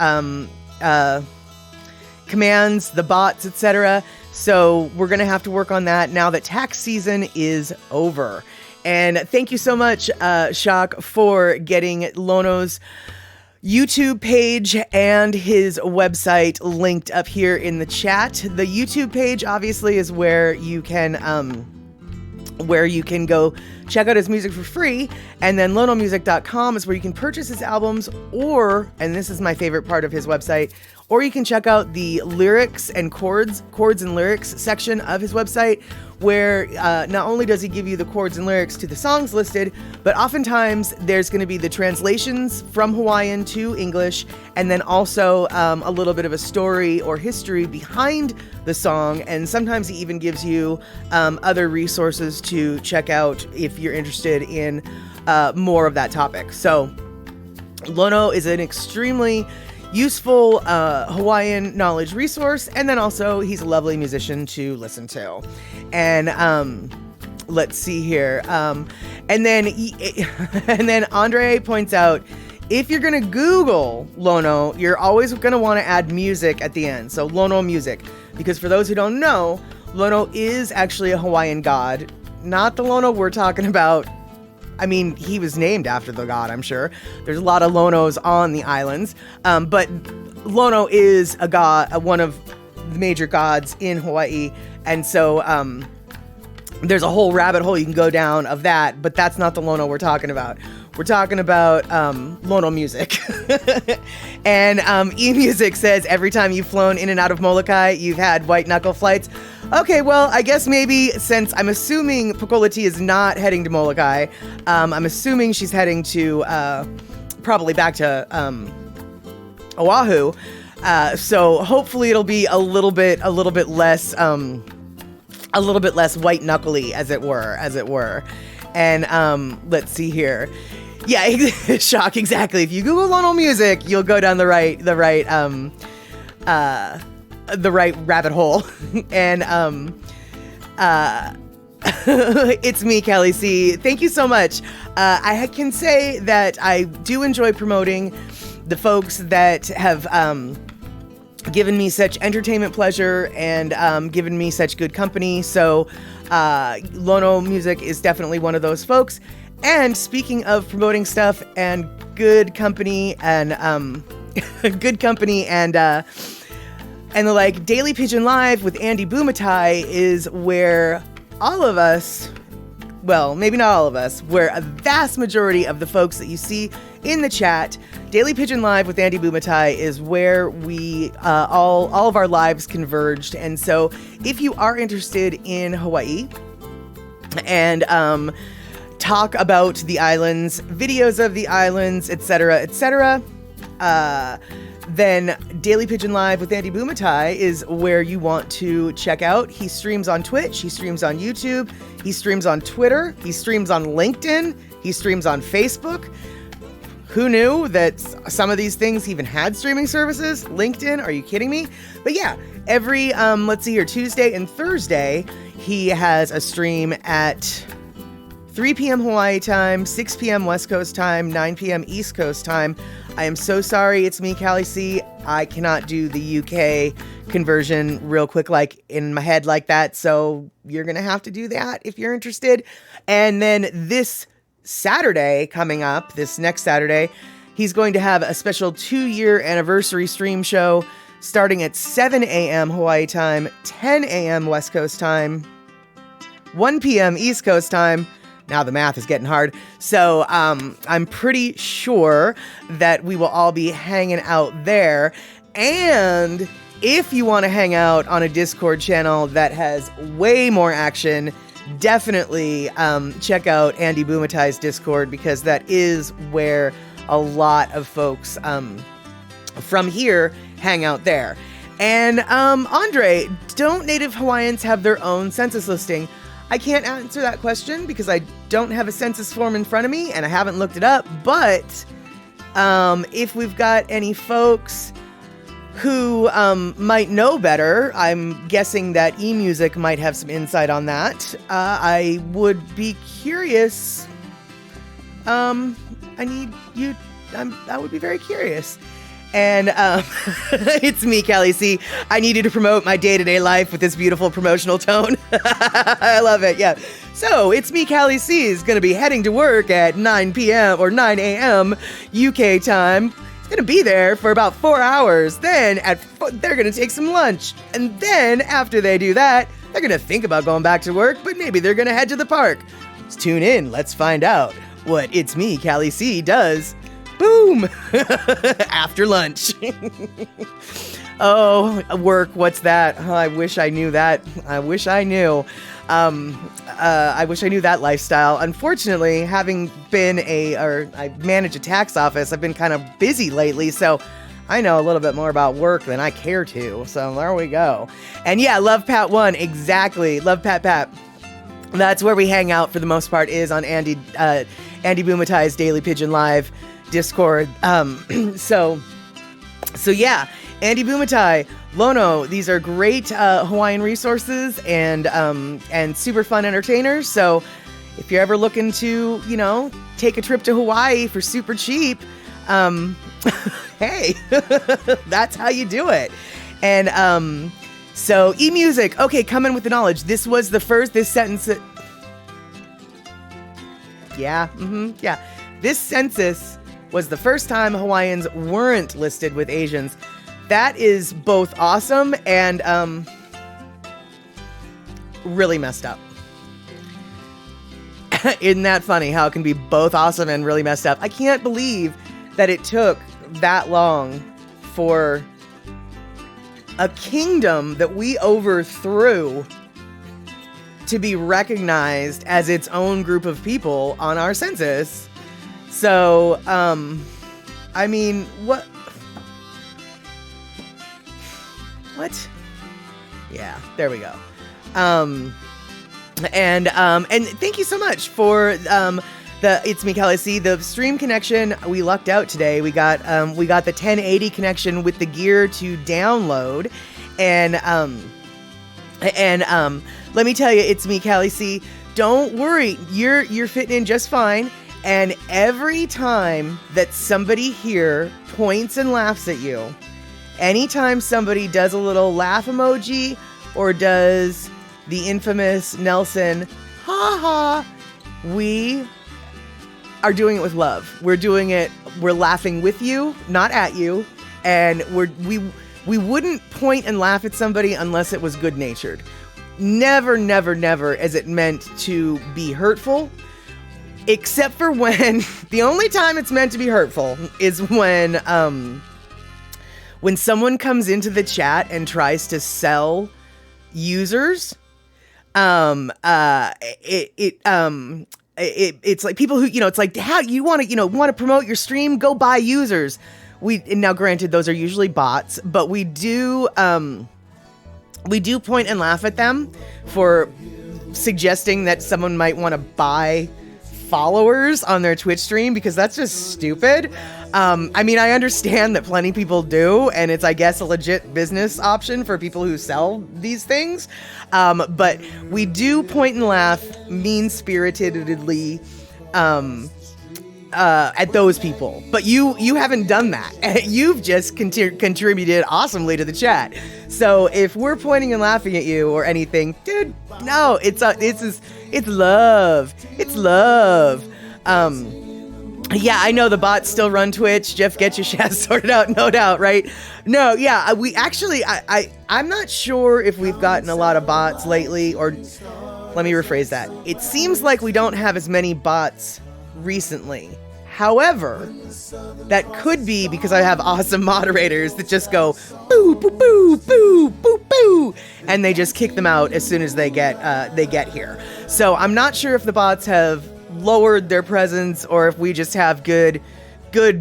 commands, the bots, etc. So we're going to have to work on that now that tax season is over. And thank you so much, Shock, for getting Lono's YouTube page and his website linked up here in the chat. The YouTube page obviously is where you can go check out his music for free, and then lonomusic.com is where you can purchase his albums, or, and this is my favorite part of his website, or you can check out the lyrics and chords and lyrics section of his website, where not only does he give you the chords and lyrics to the songs listed, but oftentimes there's going to be the translations from Hawaiian to English, and then also a little bit of a story or history behind the song, and sometimes he even gives you other resources to check out if you're interested in more of that topic. So Lono is an extremely useful Hawaiian knowledge resource, and then also he's a lovely musician to listen to. And let's see here. And then Andre points out, if you're gonna Google Lono, you're always gonna want to add music at the end. So Lono music, because for those who don't know, Lono is actually a Hawaiian god, not the Lono we're talking about. I mean, he was named after the god, I'm sure. There's a lot of Lonos on the islands. But Lono is a god, one of the major gods in Hawaii. And so there's a whole rabbit hole you can go down of that, but that's not the Lono we're talking about. We're talking about Lono music. And eMusic says every time you've flown in and out of Molokai, you've had white knuckle flights. Okay, well, I guess maybe since I'm assuming Piccola T is not heading to Molokai, I'm assuming she's heading to probably back to Oahu. So hopefully it'll be a little bit less white knuckly, as it were. And let's see here. Yeah, shock, exactly. If you Google Lono music, you'll go down the right rabbit hole. And It's me, Kelly C. Thank you so much. I can say that I do enjoy promoting the folks that have given me such entertainment pleasure and given me such good company. So Lono Music is definitely one of those folks. And speaking of promoting stuff and good company and good company and the like, Daily Pidgin Live with Andy Bumatai is where all of us, well, maybe not all of us, where a vast majority of the folks that you see in the chat, Daily Pidgin Live with Andy Bumatai is where we all of our lives converged. And so if you are interested in Hawaii and talk about the islands, videos of the islands, etc., then Daily Pidgin Live with Andy Bumatai is where you want to check out. He streams on Twitch, he streams on YouTube, he streams on Twitter, he streams on LinkedIn, he streams on Facebook. Who knew that some of these things even had streaming services? LinkedIn, are you kidding me? But yeah, every, let's see here, Tuesday and Thursday, he has a stream at 3 p.m. Hawaii time, 6 p.m. West Coast time, 9 p.m. East Coast time. I am so sorry. It's me, Callie C. I cannot do the UK conversion real quick, like in my head like that. So you're going to have to do that if you're interested. And then this Saturday coming up, this next Saturday, he's going to have a special 2-year anniversary stream show starting at 7 a.m. Hawaii time, 10 a.m. West Coast time, 1 p.m. East Coast time. Now the math is getting hard. So I'm pretty sure that we will all be hanging out there. And if you want to hang out on a Discord channel that has way more action, definitely check out Andy Bumatai's Discord, because that is where a lot of folks from here hang out there. And Andre, don't Native Hawaiians have their own census listing? I can't answer that question because I don't have a census form in front of me and I haven't looked it up. But if we've got any folks who might know better, I'm guessing that eMusic might have some insight on that. I would be curious. I would be very curious. And it's me, Callie C. I needed to promote my day-to-day life with this beautiful promotional tone. I love it, yeah. So, it's me, Callie C. is going to be heading to work at 9 p.m. or 9 a.m. UK time. It's going to be there for about 4 hours. Then, they're going to take some lunch. And then, after they do that, they're going to think about going back to work, but maybe they're going to head to the park. Let's tune in. Let's find out what It's Me, Callie C. does. Boom! After lunch. Oh, work, what's that? Oh, I wish I knew that. I wish I knew. I wish I knew that lifestyle. Unfortunately, having been I manage a tax office, I've been kind of busy lately, so I know a little bit more about work than I care to. So there we go. And yeah, Love Pat 1, exactly. Love Pat. That's where we hang out for the most part, is on Andy Bumatai's Daily Pidgin Live Discord. So yeah, Andy Bumatai, Lono, these are great Hawaiian resources and super fun entertainers. So if you're ever looking to, take a trip to Hawaii for super cheap, hey, that's how you do it. And so eMusic, okay, come in with the knowledge. This sentence. This census was the first time Hawaiians weren't listed with Asians. That is both awesome and really messed up. Isn't that funny how it can be both awesome and really messed up? I can't believe that it took that long for a kingdom that we overthrew to be recognized as its own group of people on our census. So, I mean, what? Yeah, there we go. And thank you so much for the It's Me, Callie C. The stream connection. We lucked out today. We got the 1080 connection with the gear to download, and And let me tell you, it's me, Callie C. Don't worry, you're fitting in just fine. And every time that somebody here points and laughs at you, anytime somebody does a little laugh emoji or does the infamous Nelson, ha ha, we are doing it with love. We're laughing with you, not at you. And we wouldn't point and laugh at somebody unless it was good-natured. Never, never, never is it meant to be hurtful, except for when, the only time it's meant to be hurtful is when someone comes into the chat and tries to sell users. It's like people who, it's like, how you want to promote your stream, go buy users. And now granted, those are usually bots, but we do point and laugh at them for suggesting that someone might want to buy followers on their Twitch stream, because that's just stupid. I mean, I understand that plenty of people do, and it's, I guess, a legit business option for people who sell these things. But we do point and laugh mean-spiritedly at those people. But you haven't done that. You've just contributed awesomely to the chat. So if we're pointing and laughing at you or anything, dude, no, it's love. It's love. Yeah, I know the bots still run Twitch. Jeff, get your shit sorted out, no doubt, right? No, yeah, we actually, I'm not sure if we've gotten a lot of bots lately, or let me rephrase that. It seems like we don't have as many bots recently. However, that could be because I have awesome moderators that just go boo, boo, boo, boo, boo, boo, and they just kick them out as soon as they get here. So I'm not sure if the bots have lowered their presence or if we just have good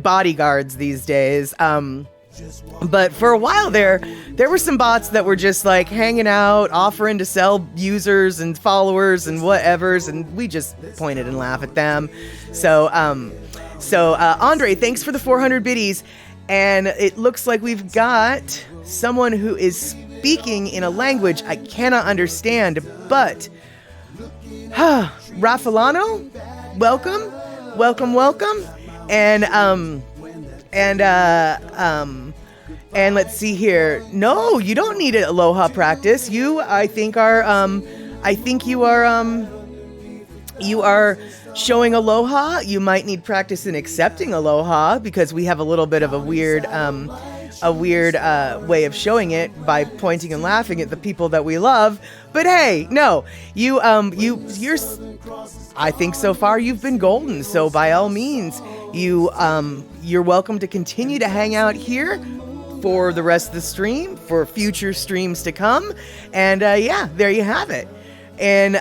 bodyguards these days. But for a while there were some bots that were just like hanging out, offering to sell users and followers and whatevers, and we just pointed and laughed at them. So Andre, thanks for the 400 biddies. And it looks like we've got someone who is speaking in a language I cannot understand, but Rafalano, welcome. And let's see here. No, you don't need an aloha practice. You are showing aloha. You might need practice in accepting aloha, because we have a little bit of a weird way of showing it by pointing and laughing at the people that we love. But hey, no, you're, I think so far you've been golden. So by all means, you're welcome to continue to hang out here for the rest of the stream, for future streams to come. And yeah, there you have it. And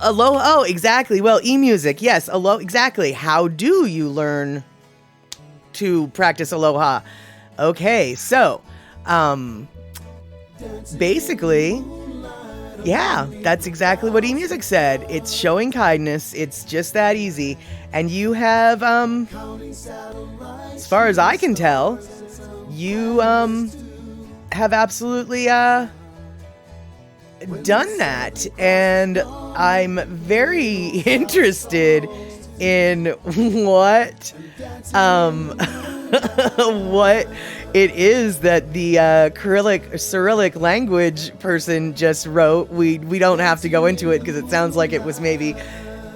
aloha, oh, exactly. Well, e-music, yes, aloha, exactly. How do you learn to practice aloha? Okay, so basically, yeah, that's exactly what e-music said. It's showing kindness. It's just that easy. And you have, as far as I can tell, you have absolutely done that. And I'm very interested in what what it is that the Cyrillic language person just wrote. We don't have to go into it because it sounds like it was maybe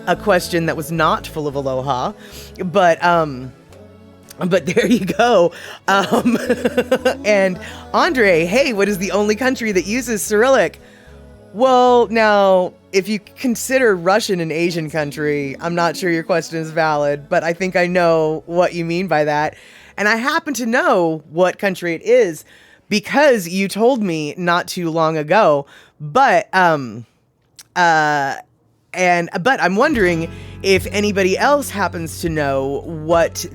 a question that was not full of aloha, but there you go. And Andre, hey, what is the only country that uses Cyrillic? Well, now, if you consider Russian an Asian country, I'm not sure your question is valid, but I think I know what you mean by that. And I happen to know what country it is because you told me not too long ago. But I'm wondering if anybody else happens to know what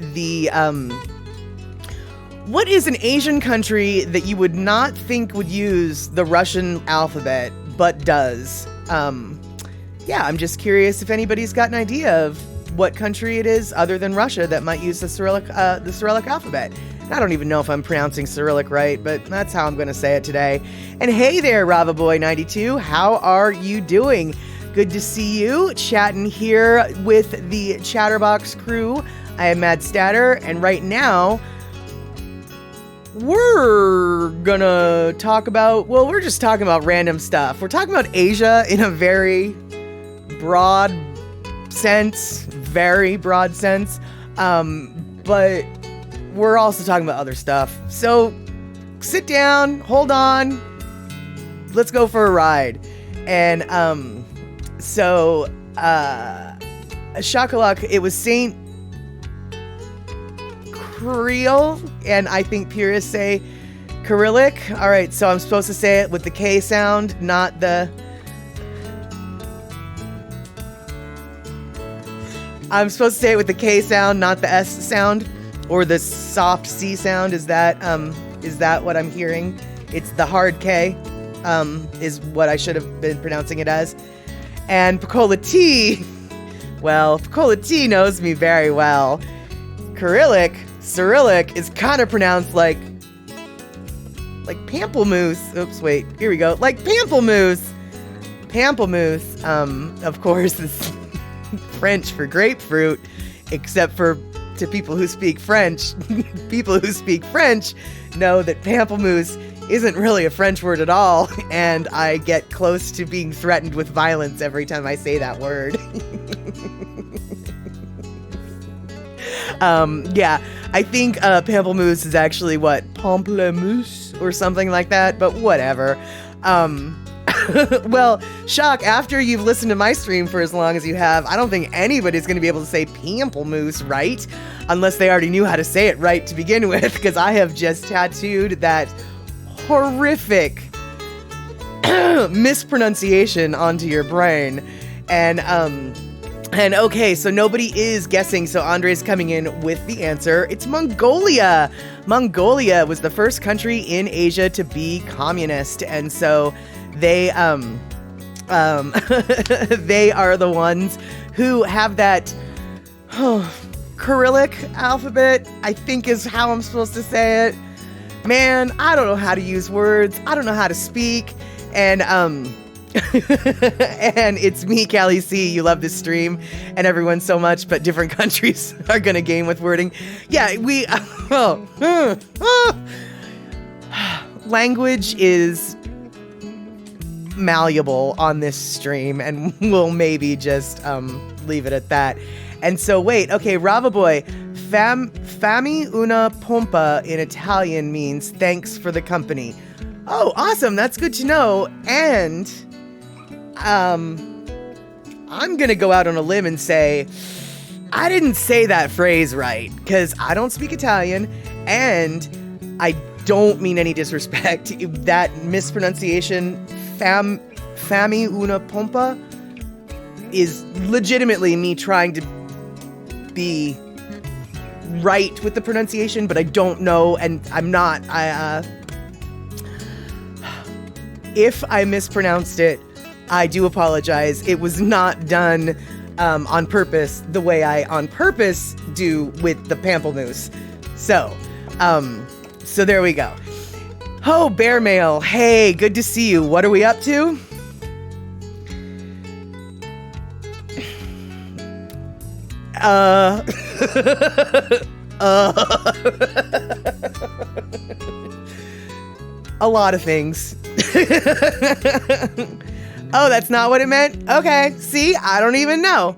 what is an Asian country that you would not think would use the Russian alphabet, but does. Yeah, I'm just curious if anybody's got an idea of what country it is other than Russia that might use the Cyrillic alphabet. I don't even know if I'm pronouncing Cyrillic right, but that's how I'm going to say it today. And hey there, RavaBoy92, how are you doing? Good to see you, chatting here with the Chatterbox crew. I am Mad Statter, and right now, we're gonna talk about, well, we're just talking about random stuff. We're talking about Asia in a very broad sense, but we're also talking about other stuff. So sit down, hold on, let's go for a ride. And Shakalak, it was Saint Creole, and I think purists say Cyrillic. All right, so I'm supposed to say it with the K sound, not the... I'm supposed to say it with the K sound, not the S sound, or the soft C sound. Is that what I'm hearing? It's the hard K, is what I should have been pronouncing it as. And Piccola T, well, Piccola T knows me very well. Cyrillic is kind of pronounced like pamplemousse. Oops, wait, here we go. Like pamplemousse. Of course, is French for grapefruit, except for to people who speak French. People who speak French know that pamplemousse isn't really a French word at all, and I get close to being threatened with violence every time I say that word. Yeah, I think pamplemousse is actually what? Pamplemousse or something like that, but whatever. Well, Shock, after you've listened to my stream for as long as you have, I don't think anybody's going to be able to say pamplemousse right, unless they already knew how to say it right to begin with, because I have just tattooed that horrific mispronunciation onto your brain. And okay, so nobody is guessing, so Andre's coming in with the answer. It's Mongolia. Mongolia was the first country in Asia to be communist, and so they they are the ones who have that Cyrillic alphabet, I think is how I'm supposed to say it. Man, I don't know how to use words. I don't know how to speak. And and it's me, Callie C. You love this stream and everyone so much, but different countries are gonna game with wording. Yeah, language is malleable on this stream, and we'll maybe just leave it at that. And so wait, okay, RavaBoy, fammi una pompa in Italian means thanks for the company. Oh, awesome, that's good to know. And I'm gonna go out on a limb and say I didn't say that phrase right, because I don't speak Italian, and I don't mean any disrespect. That mispronunciation, fammi una pompa, is legitimately me trying to be right with the pronunciation, but I don't know, and I'm not. If I mispronounced it, I do apologize. It was not done on purpose, the way I on purpose do with the pamplemousse. So there we go. Oh, Bear Mail. Hey, good to see you. What are we up to? A lot of things. Oh, that's not what it meant? Okay, see, I don't even know.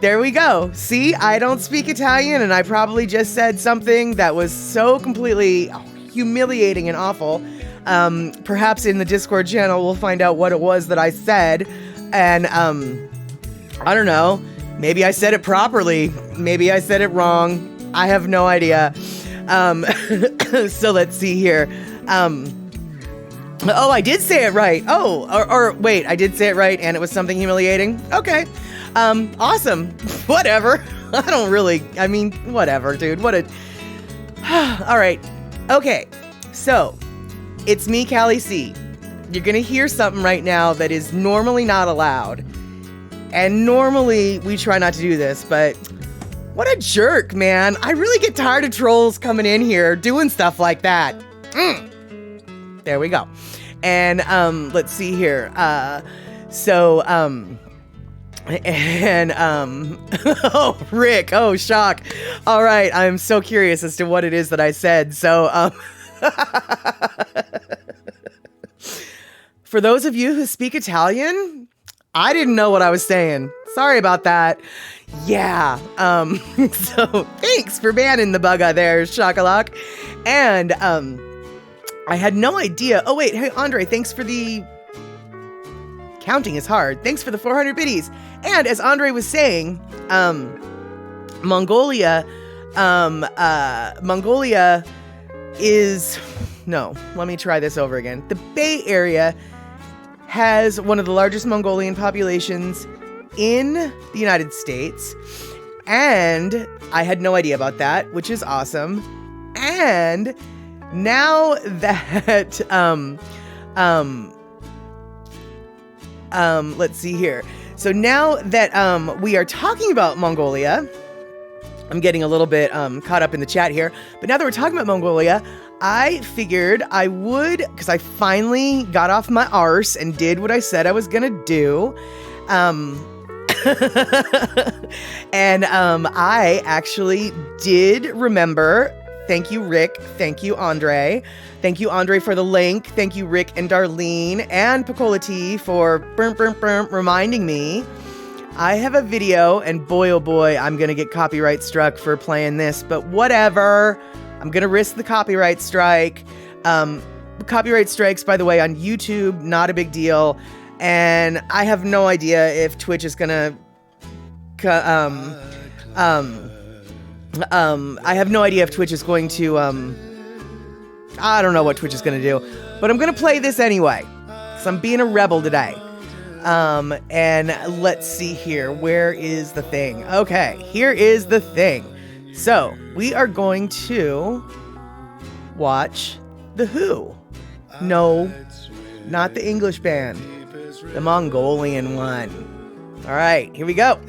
There we go. See, I don't speak Italian, and I probably just said something that was so completely humiliating and awful. Perhaps in the Discord channel, we'll find out what it was that I said. And, I don't know. Maybe I said it properly. Maybe I said it wrong. I have no idea. So let's see here. Oh, I did say it right. Oh, or wait, I did say it right and it was something humiliating. Okay. Awesome. Whatever. I don't really, I mean, whatever, dude. All right. Okay. So it's me, Callie C. You're going to hear something right now that is normally not allowed. And normally we try not to do this, but What a jerk, man. I really get tired of trolls coming in here doing stuff like that. There we go. And let's see here. Oh, Rick, oh, shock. All right, I'm so curious as to what it is that I said. So, for those of you who speak Italian, I didn't know what I was saying. Sorry about that. Yeah. So thanks for banning the bugger there, Shakalak. And I had no idea. Oh wait, hey Andre, thanks for the counting is hard. Thanks for the 400 biddies. And as Andre was saying, Mongolia is no, let me try this over again. The Bay Area has one of the largest Mongolian populations in the United States, and I had no idea about that, which is awesome. And now that let's see here. So now that we are talking about Mongolia, I'm getting a little bit caught up in the chat here, but now that we're talking about Mongolia, I figured I would, because I finally got off my arse and did what I said I was gonna do. And I actually did remember. Thank you, Rick. Thank you, Andre. Thank you, Andre, for the link. Thank you, Rick and Darlene and Picola T for reminding me. I have a video, and boy, oh boy, I'm going to get copyright struck for playing this, but whatever. I'm going to risk the copyright strike. Copyright strikes, by the way, on YouTube, not a big deal. And I have no idea if Twitch is going to... I have no idea if Twitch is going to, I don't know what Twitch is going to do, but I'm going to play this anyway, because I'm being a rebel today. And let's see here. Where is the thing? Okay, here is the thing. So, we are going to watch The Who. No, not the English band. The Mongolian one. All right, here we go.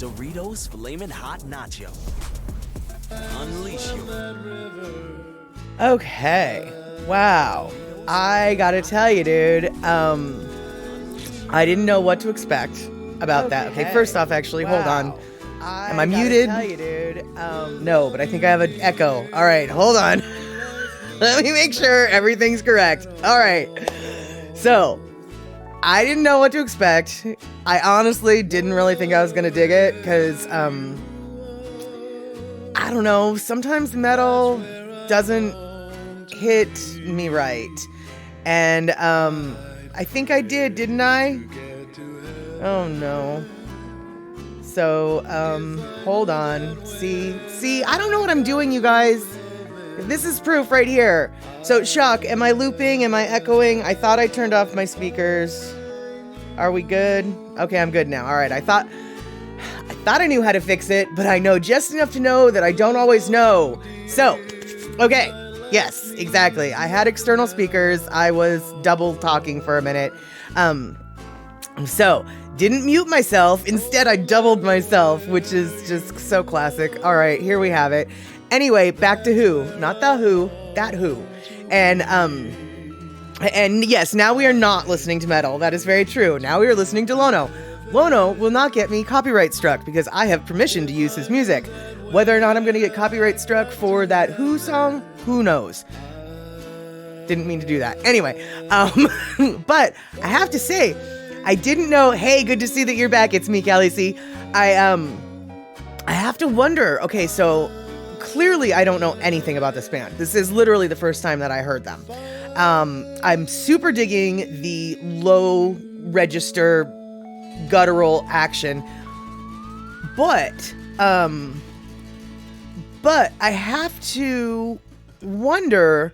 Doritos Flamin' Hot Nacho. Unleash your... Okay. Wow. I gotta tell you, dude. I didn't know what to expect about that. Okay, first off, actually, hold on. Am I muted? Tell you, dude. No, but I think I have an echo. All right, hold on. Let me make sure everything's correct. All right. So, I didn't know what to expect. I honestly didn't really think I was gonna dig it because, I don't know. Sometimes metal doesn't hit me right, and I think I did, didn't I? Oh no. So, hold on. See, I don't know what I'm doing, you guys. This is proof right here. So, Shock, am I looping? Am I echoing? I thought I turned off my speakers. Are we good? Okay, I'm good now. All right, I thought I knew how to fix it, but I know just enough to know that I don't always know. So, okay. Yes, exactly. I had external speakers. I was double talking for a minute. So, didn't mute myself. Instead, I doubled myself, which is just so classic. All right, here we have it. Anyway, back to Who. Not the Who, that Who. And yes, now we are not listening to metal. That is very true. Now we are listening to Lono. Lono will not get me copyright struck because I have permission to use his music. Whether or not I'm going to get copyright struck for that Who song, who knows? Didn't mean to do that. Anyway, but I have to say, I didn't know. Hey, good to see that you're back. It's me, Callie C. I have to wonder. Okay, so clearly I don't know anything about this band. This is literally the first time that I heard them. I'm super digging the low register guttural action, but I have to wonder.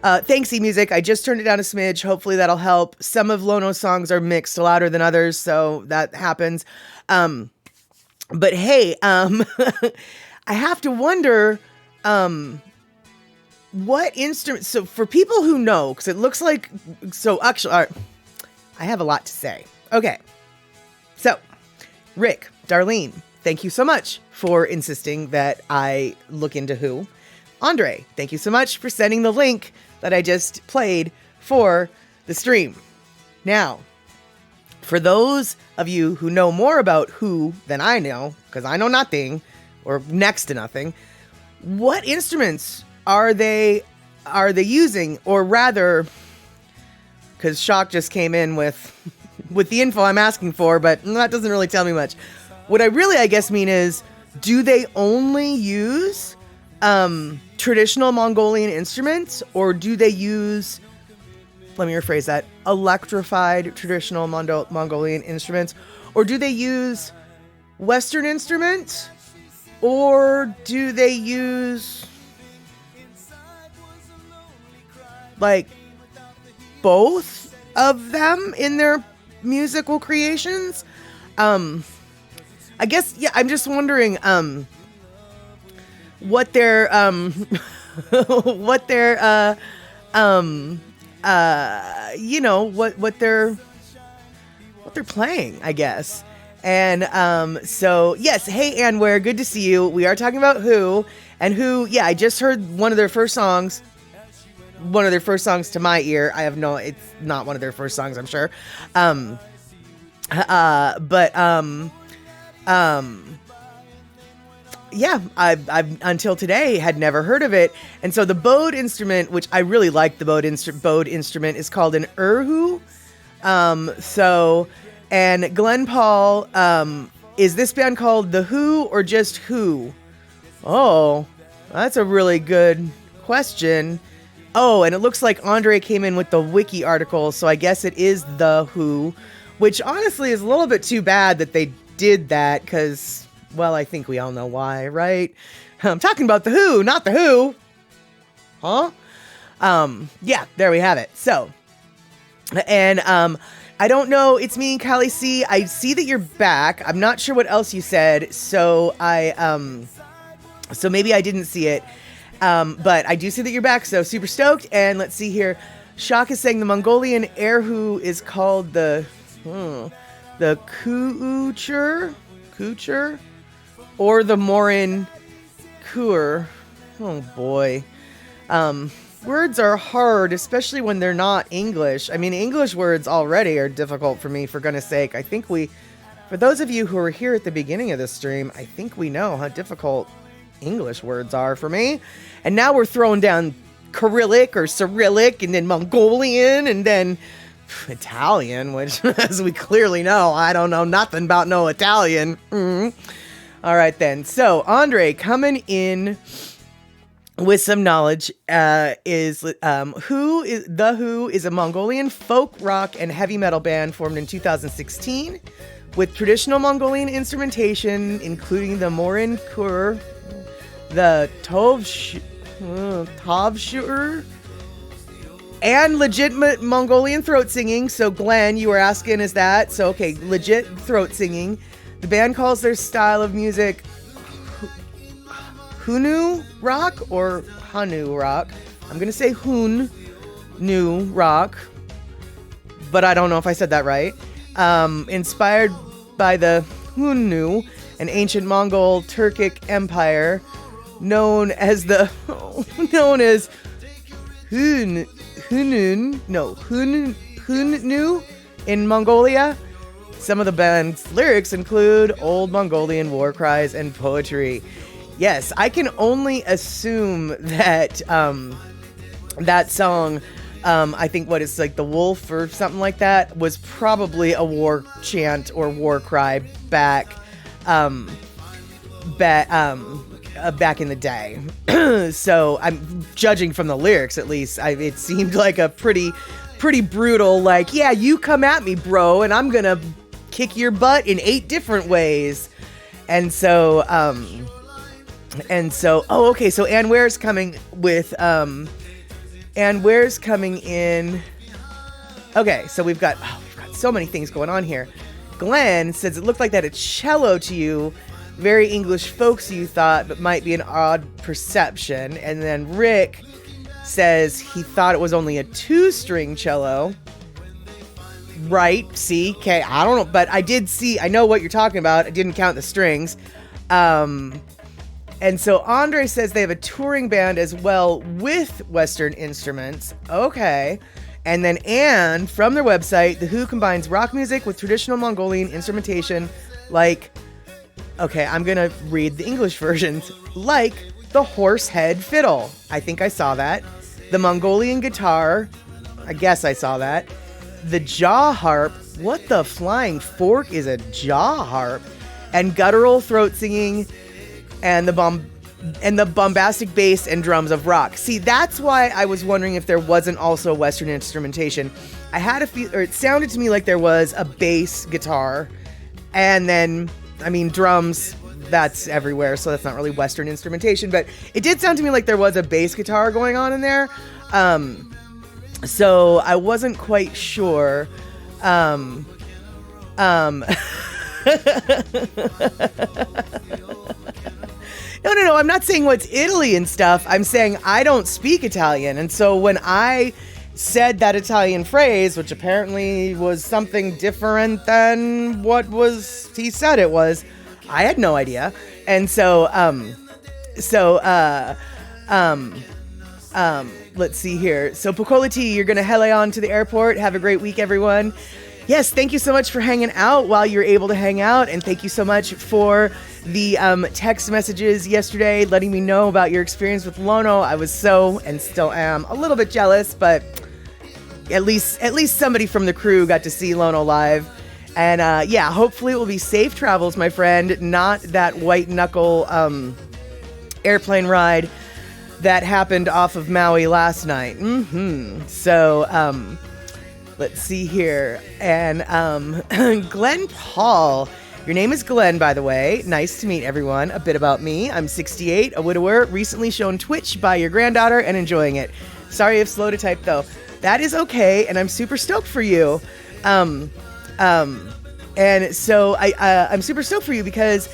Thanks, eMusic. I just turned it down a smidge. Hopefully that'll help. Some of Lono's songs are mixed louder than others, so that happens. But hey, I have to wonder what instrument. So for people who know, because it looks like, so actually, I have a lot to say. Okay, so Rick, Darlene, thank you so much for insisting that I look into Who. Andre, thank you so much for sending the link that I just played for the stream. Now, for those of you who know more about Who than I know, because I know nothing, or next to nothing, what instruments are they using? Or rather, because Shock just came in with the info I'm asking for, but that doesn't really tell me much. What I really, I guess, mean is, do they only use traditional Mongolian instruments, or do they use, let me rephrase that, electrified traditional Mongolian instruments, or do they use Western instruments, or do they use like both of them in their musical creations? I guess, yeah, I'm just wondering what they're what they're you know, what they're playing, I guess. And so yes, hey Anware, good to see you. We are talking about Who, and Who, yeah, I just heard one of their first songs to my ear. It's not one of their first songs, I'm sure. Yeah, I've until today had never heard of it. And so the bowed instrument, which I really like, the bowed instrument is called an erhu. And Glenn Paul, is this band called The Who or just Who? Oh, that's a really good question. Oh, and it looks like Andre came in with the wiki article, so I guess it is The Who, which honestly is a little bit too bad that they did that, because, well, I think we all know why, right? I'm talking about The Who, not The Who. Huh? Yeah, there we have it. So, and I don't know, it's me, Callie C. I see that you're back. I'm not sure what else you said, so so maybe I didn't see it. But I do see that you're back, so super stoked. And let's see here. Shock is saying the Mongolian erhu is called the kuucher. Kucher or the Morin Kur. Oh boy. Words are hard, especially when they're not English. I mean, English words already are difficult for me, for goodness sake. I think for those of you who were here at the beginning of this stream, I think we know how difficult English words are for me. And now we're throwing down Cyrillic or Cyrillic and then Mongolian and then Italian, which, as we clearly know, I don't know nothing about no Italian. All right, then. So, Andre, coming in with some knowledge, is Who is a Mongolian folk rock and heavy metal band formed in 2016 with traditional Mongolian instrumentation, including the Morin Kur, the Tovshur, and legitimate Mongolian throat singing. So, Glenn, you were asking, is that? So, okay, legit throat singing. The band calls their style of music Hunu rock or Hanu rock. I'm going to say Hun-nu rock, but I don't know if I said that right. Inspired by the Hunnu, an ancient Mongol Turkic empire known as Hunnu in Mongolia. Some of the band's lyrics include old Mongolian war cries and poetry. Yes, I can only assume that that song, I think what is like the wolf or something like that, was probably a war chant or war cry back in the day. So I'm judging from the lyrics, at least. It seemed like a pretty brutal, like, yeah, you come at me, bro, and I'm gonna kick your butt in 8 different ways. And so, oh, okay, so Ann Ware's coming with, in. Okay, so we've got so many things going on here. Glenn says it looked like that a cello to you, very English folksy you thought, but might be an odd perception. And then Rick says he thought it was only a 2-string cello. Right, see, okay, I don't know, but I know what you're talking about. I didn't count the strings. And so Andre says they have a touring band as well with Western instruments. Okay. And then Anne, from their website, The Who combines rock music with traditional Mongolian instrumentation like, okay, I'm going to read the English versions, like the horse head fiddle. I think I saw that. The Mongolian guitar. I guess I saw that. The jaw harp. What the flying fork is a jaw harp? And guttural throat singing. And the bombastic bass and drums of rock. See, that's why I was wondering if there wasn't also Western instrumentation. I had it sounded to me like there was a bass guitar, and then, I mean, drums, that's everywhere, so that's not really Western instrumentation, but it did sound to me like there was a bass guitar going on in there. So I wasn't quite sure. No, I'm not saying what's Italy and stuff. I'm saying I don't speak Italian. And so when I said that Italian phrase, which apparently was something different than what he said it was, I had no idea. And so, let's see here. So Pocolati, you're going to hele on to the airport. Have a great week, everyone. Yes, thank you so much for hanging out while you're able to hang out. And thank you so much for the text messages yesterday letting me know about your experience with Lono. I was so, and still am, a little bit jealous, but at least somebody from the crew got to see Lono live. And yeah, hopefully it will be safe travels, my friend, not that white knuckle airplane ride that happened off of Maui last night. So, let's see here. And Glenn Paul, your name is Glenn, by the way. Nice to meet everyone. A bit about me. I'm 68, a widower, recently shown Twitch by your granddaughter and enjoying it. Sorry if slow to type, though. That is okay, and I'm super stoked for you. And so I'm super stoked for you because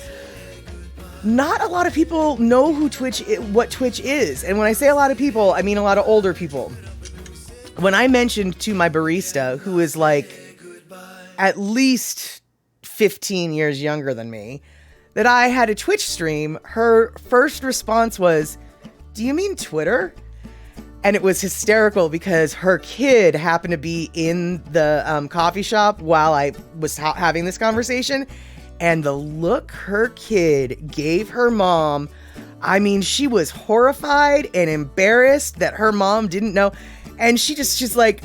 not a lot of people know what Twitch is. And when I say a lot of people, I mean a lot of older people. When I mentioned to my barista, who is like at least 15 years younger than me, that I had a Twitch stream, her first response was, "Do you mean Twitter?" And it was hysterical because her kid happened to be in the coffee shop while I was having this conversation. And the look her kid gave her mom, I mean, she was horrified and embarrassed that her mom didn't know. And she's like,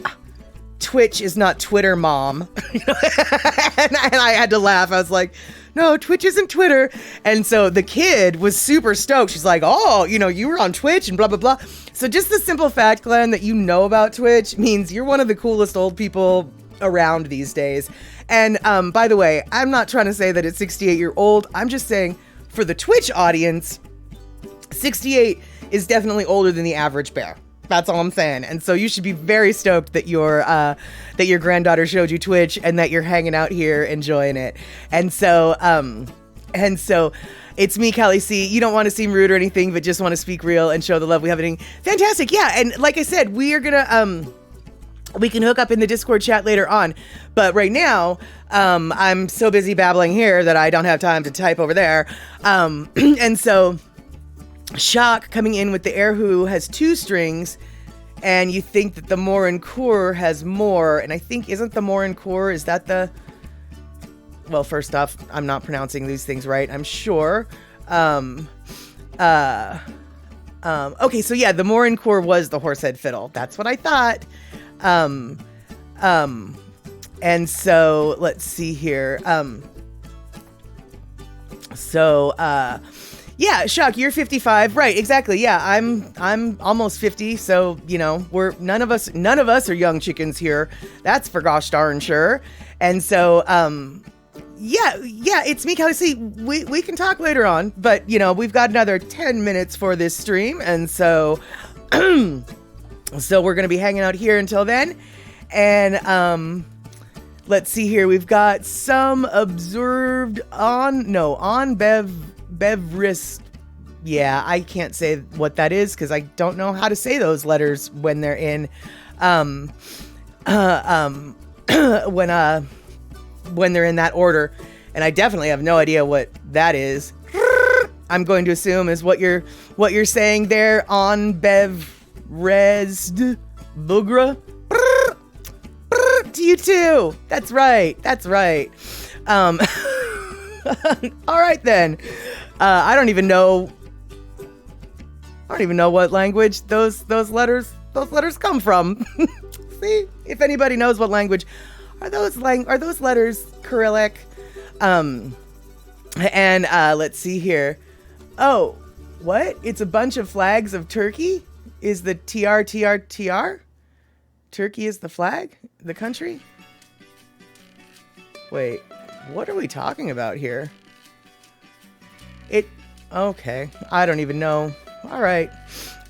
"Twitch is not Twitter, mom." and I had to laugh. I was like, "No, Twitch isn't Twitter." And so the kid was super stoked. She's like, "Oh, you were on Twitch and blah, blah, blah." So just the simple fact, Glenn, that you know about Twitch means you're one of the coolest old people around these days. And by the way, I'm not trying to say that it's 68-year-old. I'm just saying for the Twitch audience, 68 is definitely older than the average bear. That's all I'm saying. And so you should be very stoked that your granddaughter showed you Twitch and that you're hanging out here enjoying it. And so it's me, Kelly C. You don't want to seem rude or anything, but just want to speak real and show the love we have. Fantastic. Yeah. And like I said, we are going to, we can hook up in the Discord chat later on. But right now, I'm so busy babbling here that I don't have time to type over there. And so Shock coming in with the Erhu has 2 strings, and you think that the Morin Kur has more. And I think, isn't the Morin Kur, is that the... Well, first off, I'm not pronouncing these things right, I'm sure. Okay, so yeah, the Morin Kur was the horsehead fiddle. That's what I thought. And so let's see here. Yeah, Shock, you're 55, right? Exactly. Yeah, I'm almost 50, so we're none of us are young chickens here. That's for gosh darn sure. And so, yeah, it's me, Kelly C. We can talk later on, but we've got another 10 minutes for this stream, and so, so we're gonna be hanging out here until then. And let's see here. We've got some observed on Bevris. Yeah, I can't say what that is because I don't know how to say those letters when they're in when they're in that order, and I definitely have no idea what that is. I'm going to assume is what you're saying there on Bevresd Bugra. To you too. That's right. All right then. I don't even know what language those letters come from. See, if anybody knows what language are those letters Cyrillic? And let's see here. Oh, what? It's a bunch of flags of Turkey? Is the TR? Turkey is the flag? The country? Wait, what are we talking about here? Okay, I don't even know. All right.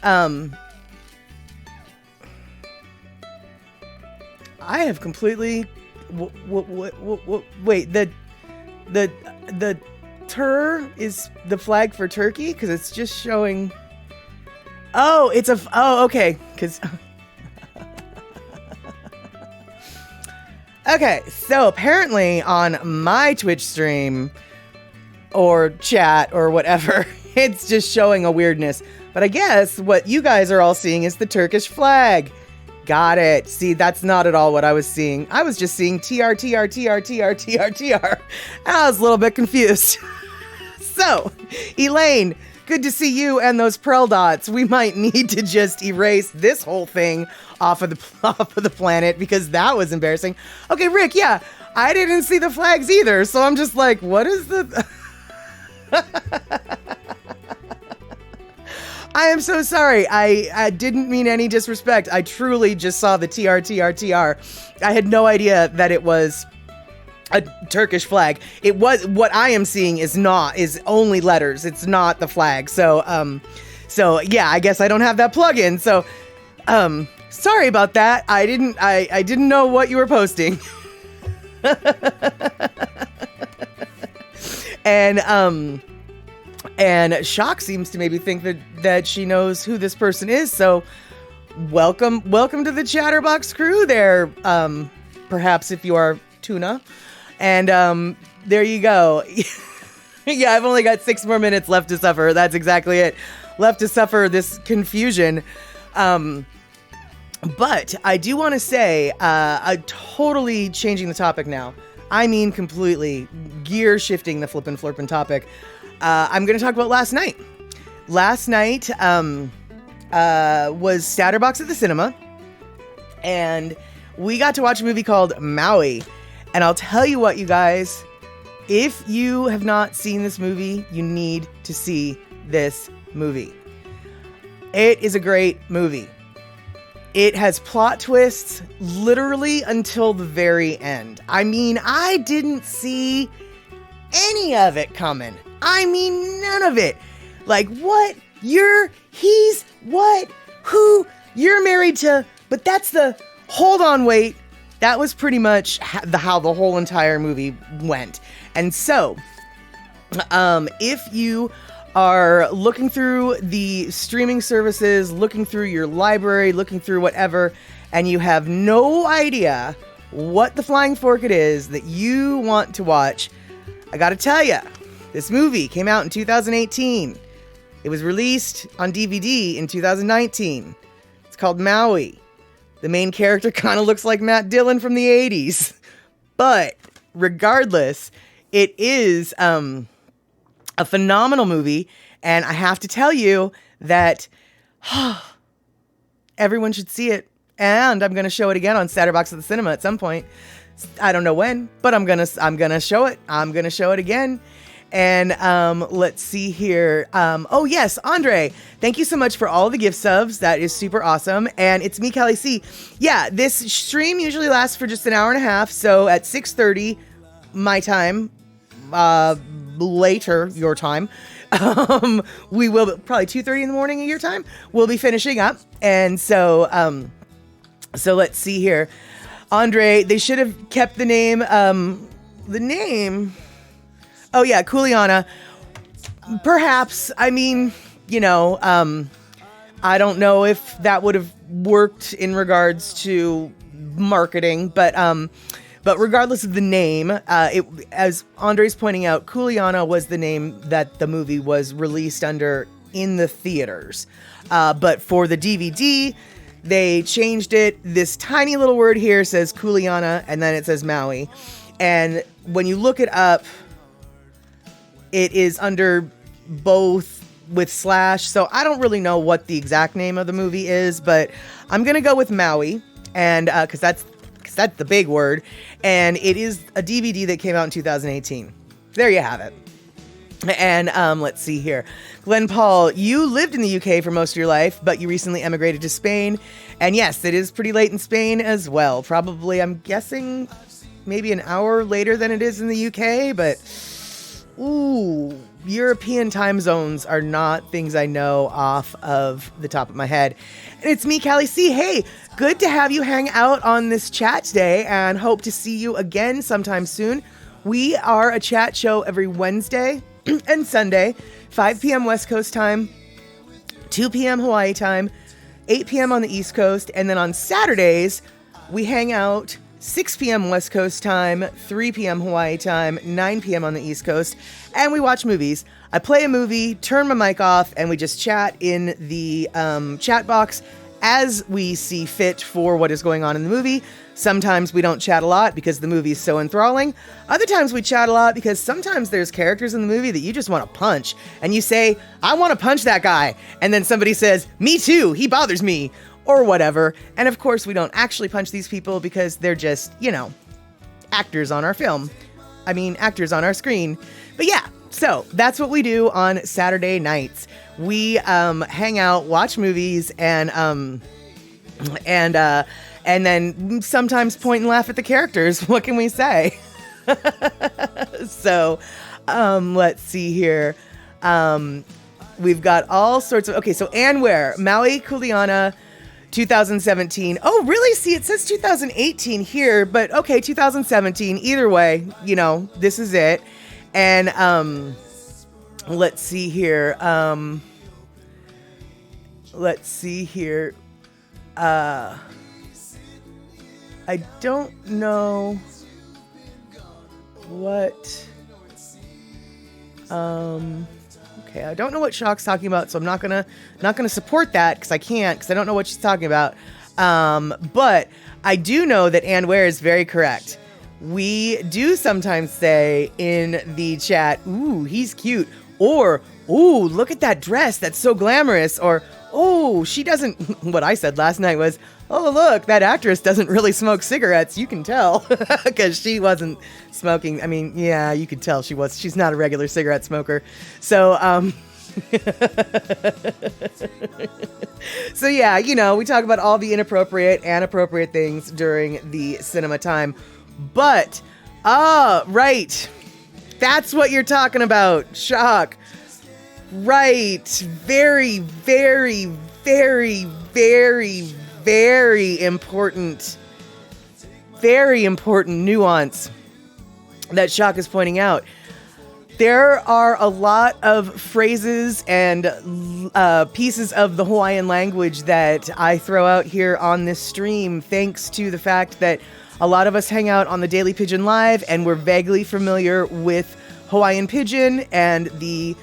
I have completely... Wait, the tur is the flag for Turkey? Because it's just showing... Oh, okay. Because... Okay, so apparently on my Twitch stream or chat or whatever, it's just showing a weirdness. But I guess what you guys are all seeing is the Turkish flag. Got it. See, that's not at all what I was seeing. I was just seeing TR. And I was a little bit confused. So, Elaine, good to see you and those Prel dots. We might need to just erase this whole thing off of the planet because that was embarrassing. Okay, Rick, yeah, I didn't see the flags either, so I'm just like, what is the... I am so sorry. I didn't mean any disrespect. I truly just saw the TR. I had no idea that it was a Turkish flag. It was, what I am seeing is only letters. It's not the flag. So yeah, I guess I don't have that plugin. So, sorry about that. I didn't know what you were posting. And Shock seems to maybe think that she knows who this person is. So welcome to the Chatterbox crew there. Perhaps if you are Tuna. And there you go. Yeah, I've only got 6 more minutes left to suffer. That's exactly it. Left to suffer this confusion. But I do want to say, I'm totally changing the topic now. I mean, completely gear shifting the flippin' flirpin' topic. I'm going to talk about last night. Last night was Satterbox at the cinema, and we got to watch a movie called Maui. And I'll tell you what, you guys, if you have not seen this movie, you need to see this movie. It is a great movie. It has plot twists literally until the very end. I mean, I didn't see any of it coming. I mean, none of it. Like, what? He's, what? Who? You're married to, but that's the, hold on, wait. That was pretty much how the whole entire movie went. And so, if you are looking through the streaming services, looking through your library, looking through whatever, and you have no idea what the flying fork it is that you want to watch, I gotta tell you, this movie came out in 2018. It was released on DVD in 2019. It's called Maui. The main character kind of looks like Matt Dillon from the 80s. But regardless, it is a phenomenal movie, and I have to tell you that everyone should see it, and I'm going to show it again on Satterbox at the cinema at some point. I don't know when, but I'm gonna show it. I'm gonna show it again. And let's see here. Oh yes, Andre, thank you so much for all the gift subs. That is super awesome. And it's me, Kelly C. Yeah, this stream usually lasts for just an hour and a half. So at 6:30 my time, later your time, we will probably 2:30 in the morning your time. We'll be finishing up. And so let's see here. Andre, they should have kept the name. Oh yeah, Kuleana. Perhaps. I mean, I don't know if that would have worked in regards to marketing, but regardless of the name, as Andre's pointing out, Kuleana was the name that the movie was released under in the theaters. But for the DVD, they changed it. This tiny little word here says Kuleana, and then it says Maui. And when you look it up, it is under both with slash. So I don't really know what the exact name of the movie is, but I'm going to go with Maui. And because that's the big word. And it is a DVD that came out in 2018. There you have it. And let's see here. Glenn Paul, you lived in the UK for most of your life, but you recently emigrated to Spain. And yes, it is pretty late in Spain as well. Probably, I'm guessing, maybe an hour later than it is in the UK. But, ooh, European time zones are not things I know off of the top of my head. And it's me, Callie C. Hey, good to have you hang out on this chat today, and hope to see you again sometime soon. We are a chat show every Wednesday and Sunday, 5 p.m. West Coast time, 2 p.m. Hawaii time, 8 p.m. on the East Coast, and then on Saturdays, we hang out 6 p.m. West Coast time, 3 p.m. Hawaii time, 9 p.m. on the East Coast, and we watch movies. I play a movie, turn my mic off, and we just chat in the chat box as we see fit for what is going on in the movie. Sometimes we don't chat a lot because the movie is so enthralling. Other times we chat a lot because sometimes there's characters in the movie that you just want to punch. And you say, I want to punch that guy. And then somebody says, me too, he bothers me. Or whatever. And of course we don't actually punch these people because they're just, actors on our film. I mean, actors on our screen. But yeah, so that's what we do on Saturday nights. We hang out, watch movies, and then sometimes point and laugh at the characters. What can we say? So, let's see here. We've got all sorts of... Okay, so Ann Ware, Maui, Kuleana, 2017. Oh, really? See, it says 2018 here, but okay, 2017. Either way, this is it. And let's see here. I don't know what Okay, I don't know what Shock's talking about, so I'm not gonna support that because I can't, because I don't know what she's talking about. But I do know that Ann Ware is very correct. We do sometimes say in the chat, "Ooh, he's cute," or "Ooh, look at that dress, that's so glamorous," or "Oh, she doesn't." What I said last night was, "Oh, look, that actress doesn't really smoke cigarettes. You can tell," because she wasn't smoking. I mean, yeah, you could tell she's not a regular cigarette smoker. So, so yeah, we talk about all the inappropriate and appropriate things during the cinema time. But, right. That's what you're talking about, Shock. Right. Very, very, very, very, very important nuance that Shock is pointing out. There are a lot of phrases and pieces of the Hawaiian language that I throw out here on this stream, thanks to the fact that a lot of us hang out on the Daily Pidgin Live, and we're vaguely familiar with Hawaiian Pidgin and the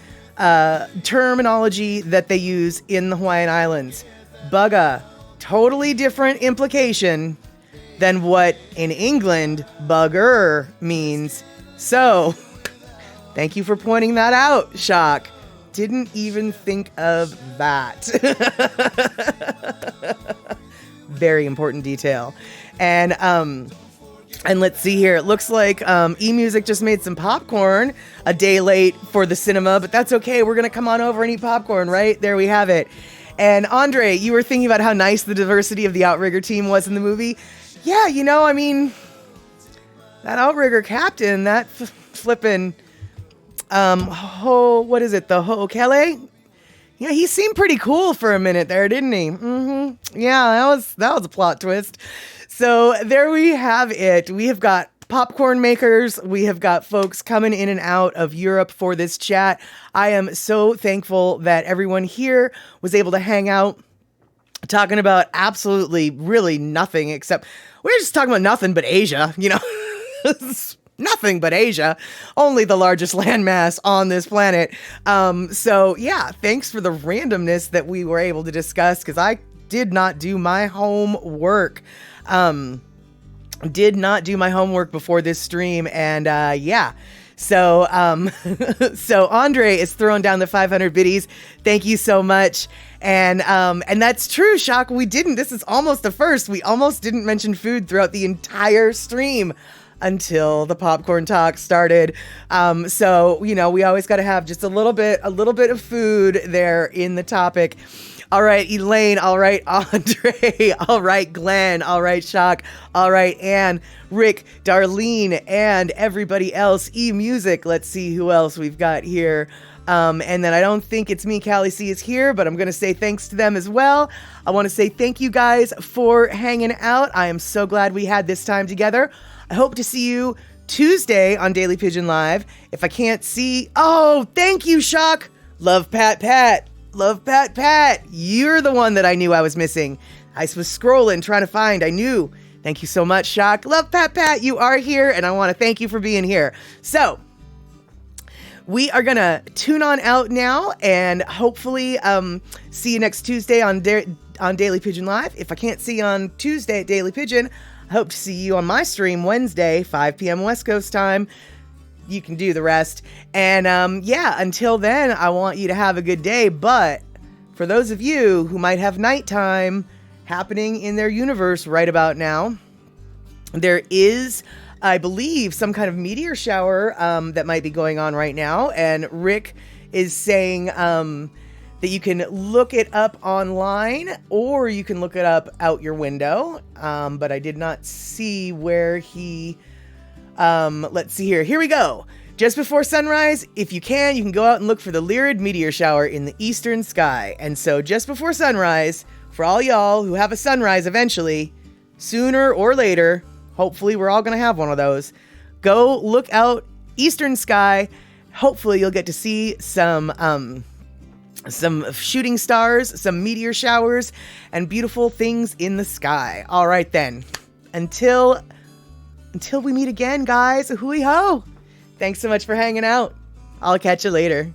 terminology that they use in the Hawaiian Islands. Bugga, totally different implication than what in England bugger means. So, thank you for pointing that out, Shock. Didn't even think of that. Very important detail. And let's see here. It looks like eMusic just made some popcorn a day late for the cinema, but that's okay. We're going to come on over and eat popcorn, right? There we have it. And Andre, you were thinking about how nice the diversity of the Outrigger team was in the movie. Yeah, I mean, that Outrigger captain, that flippin', what is it? The Ho'okele? Yeah, he seemed pretty cool for a minute there, didn't he? Mm-hmm. Yeah, that was a plot twist. So there we have it. We have got popcorn makers. We have got folks coming in and out of Europe for this chat. I am so thankful that everyone here was able to hang out talking about absolutely really nothing except we're just talking about nothing but Asia, nothing but Asia, only the largest landmass on this planet. So yeah, thanks for the randomness that we were able to discuss, because I did not do my homework. Did not do my homework before this stream, and yeah. So so Andre is throwing down the 500 biddies. Thank you so much. And that's true, Shock. This is almost a first. We almost didn't mention food throughout the entire stream until the popcorn talk started. So, we always got to have just a little bit of food there in the topic. All right, Elaine. All right, Andre. All right, Glenn. All right, Shock. All right, Anne, Rick, Darlene, and everybody else. eMusic. Let's see who else we've got here. And then I don't think it's me, Callie C is here, but I'm going to say thanks to them as well. I want to say thank you guys for hanging out. I am so glad we had this time together. I hope to see you Tuesday on Daily Pidgin Live. If I can't see, thank you, Shock. Love Pat. Love Pat. You're the one that I knew I was missing. I was scrolling, trying to find. I knew. Thank you so much, Shock. Love Pat. You are here, and I want to thank you for being here. So, we are going to tune on out now, and hopefully see you next Tuesday on Daily Pidgin Live. If I can't see you on Tuesday at Daily Pidgin, I hope to see you on my stream Wednesday, 5 p.m. West Coast time. You can do the rest. And until then, I want you to have a good day. But for those of you who might have nighttime happening in their universe right about now, there is, I believe, some kind of meteor shower that might be going on right now. And Rick is saying that you can look it up online, or you can look it up out your window. But I did not see where he... let's see here. Here we go. Just before sunrise, if you can go out and look for the Lyrid meteor shower in the eastern sky. And so just before sunrise, for all y'all who have a sunrise eventually, sooner or later, hopefully we're all going to have one of those, go look out eastern sky. Hopefully you'll get to see some shooting stars, some meteor showers, and beautiful things in the sky. All right then. Until we meet again, guys. Hui ho. Thanks so much for hanging out. I'll catch you later.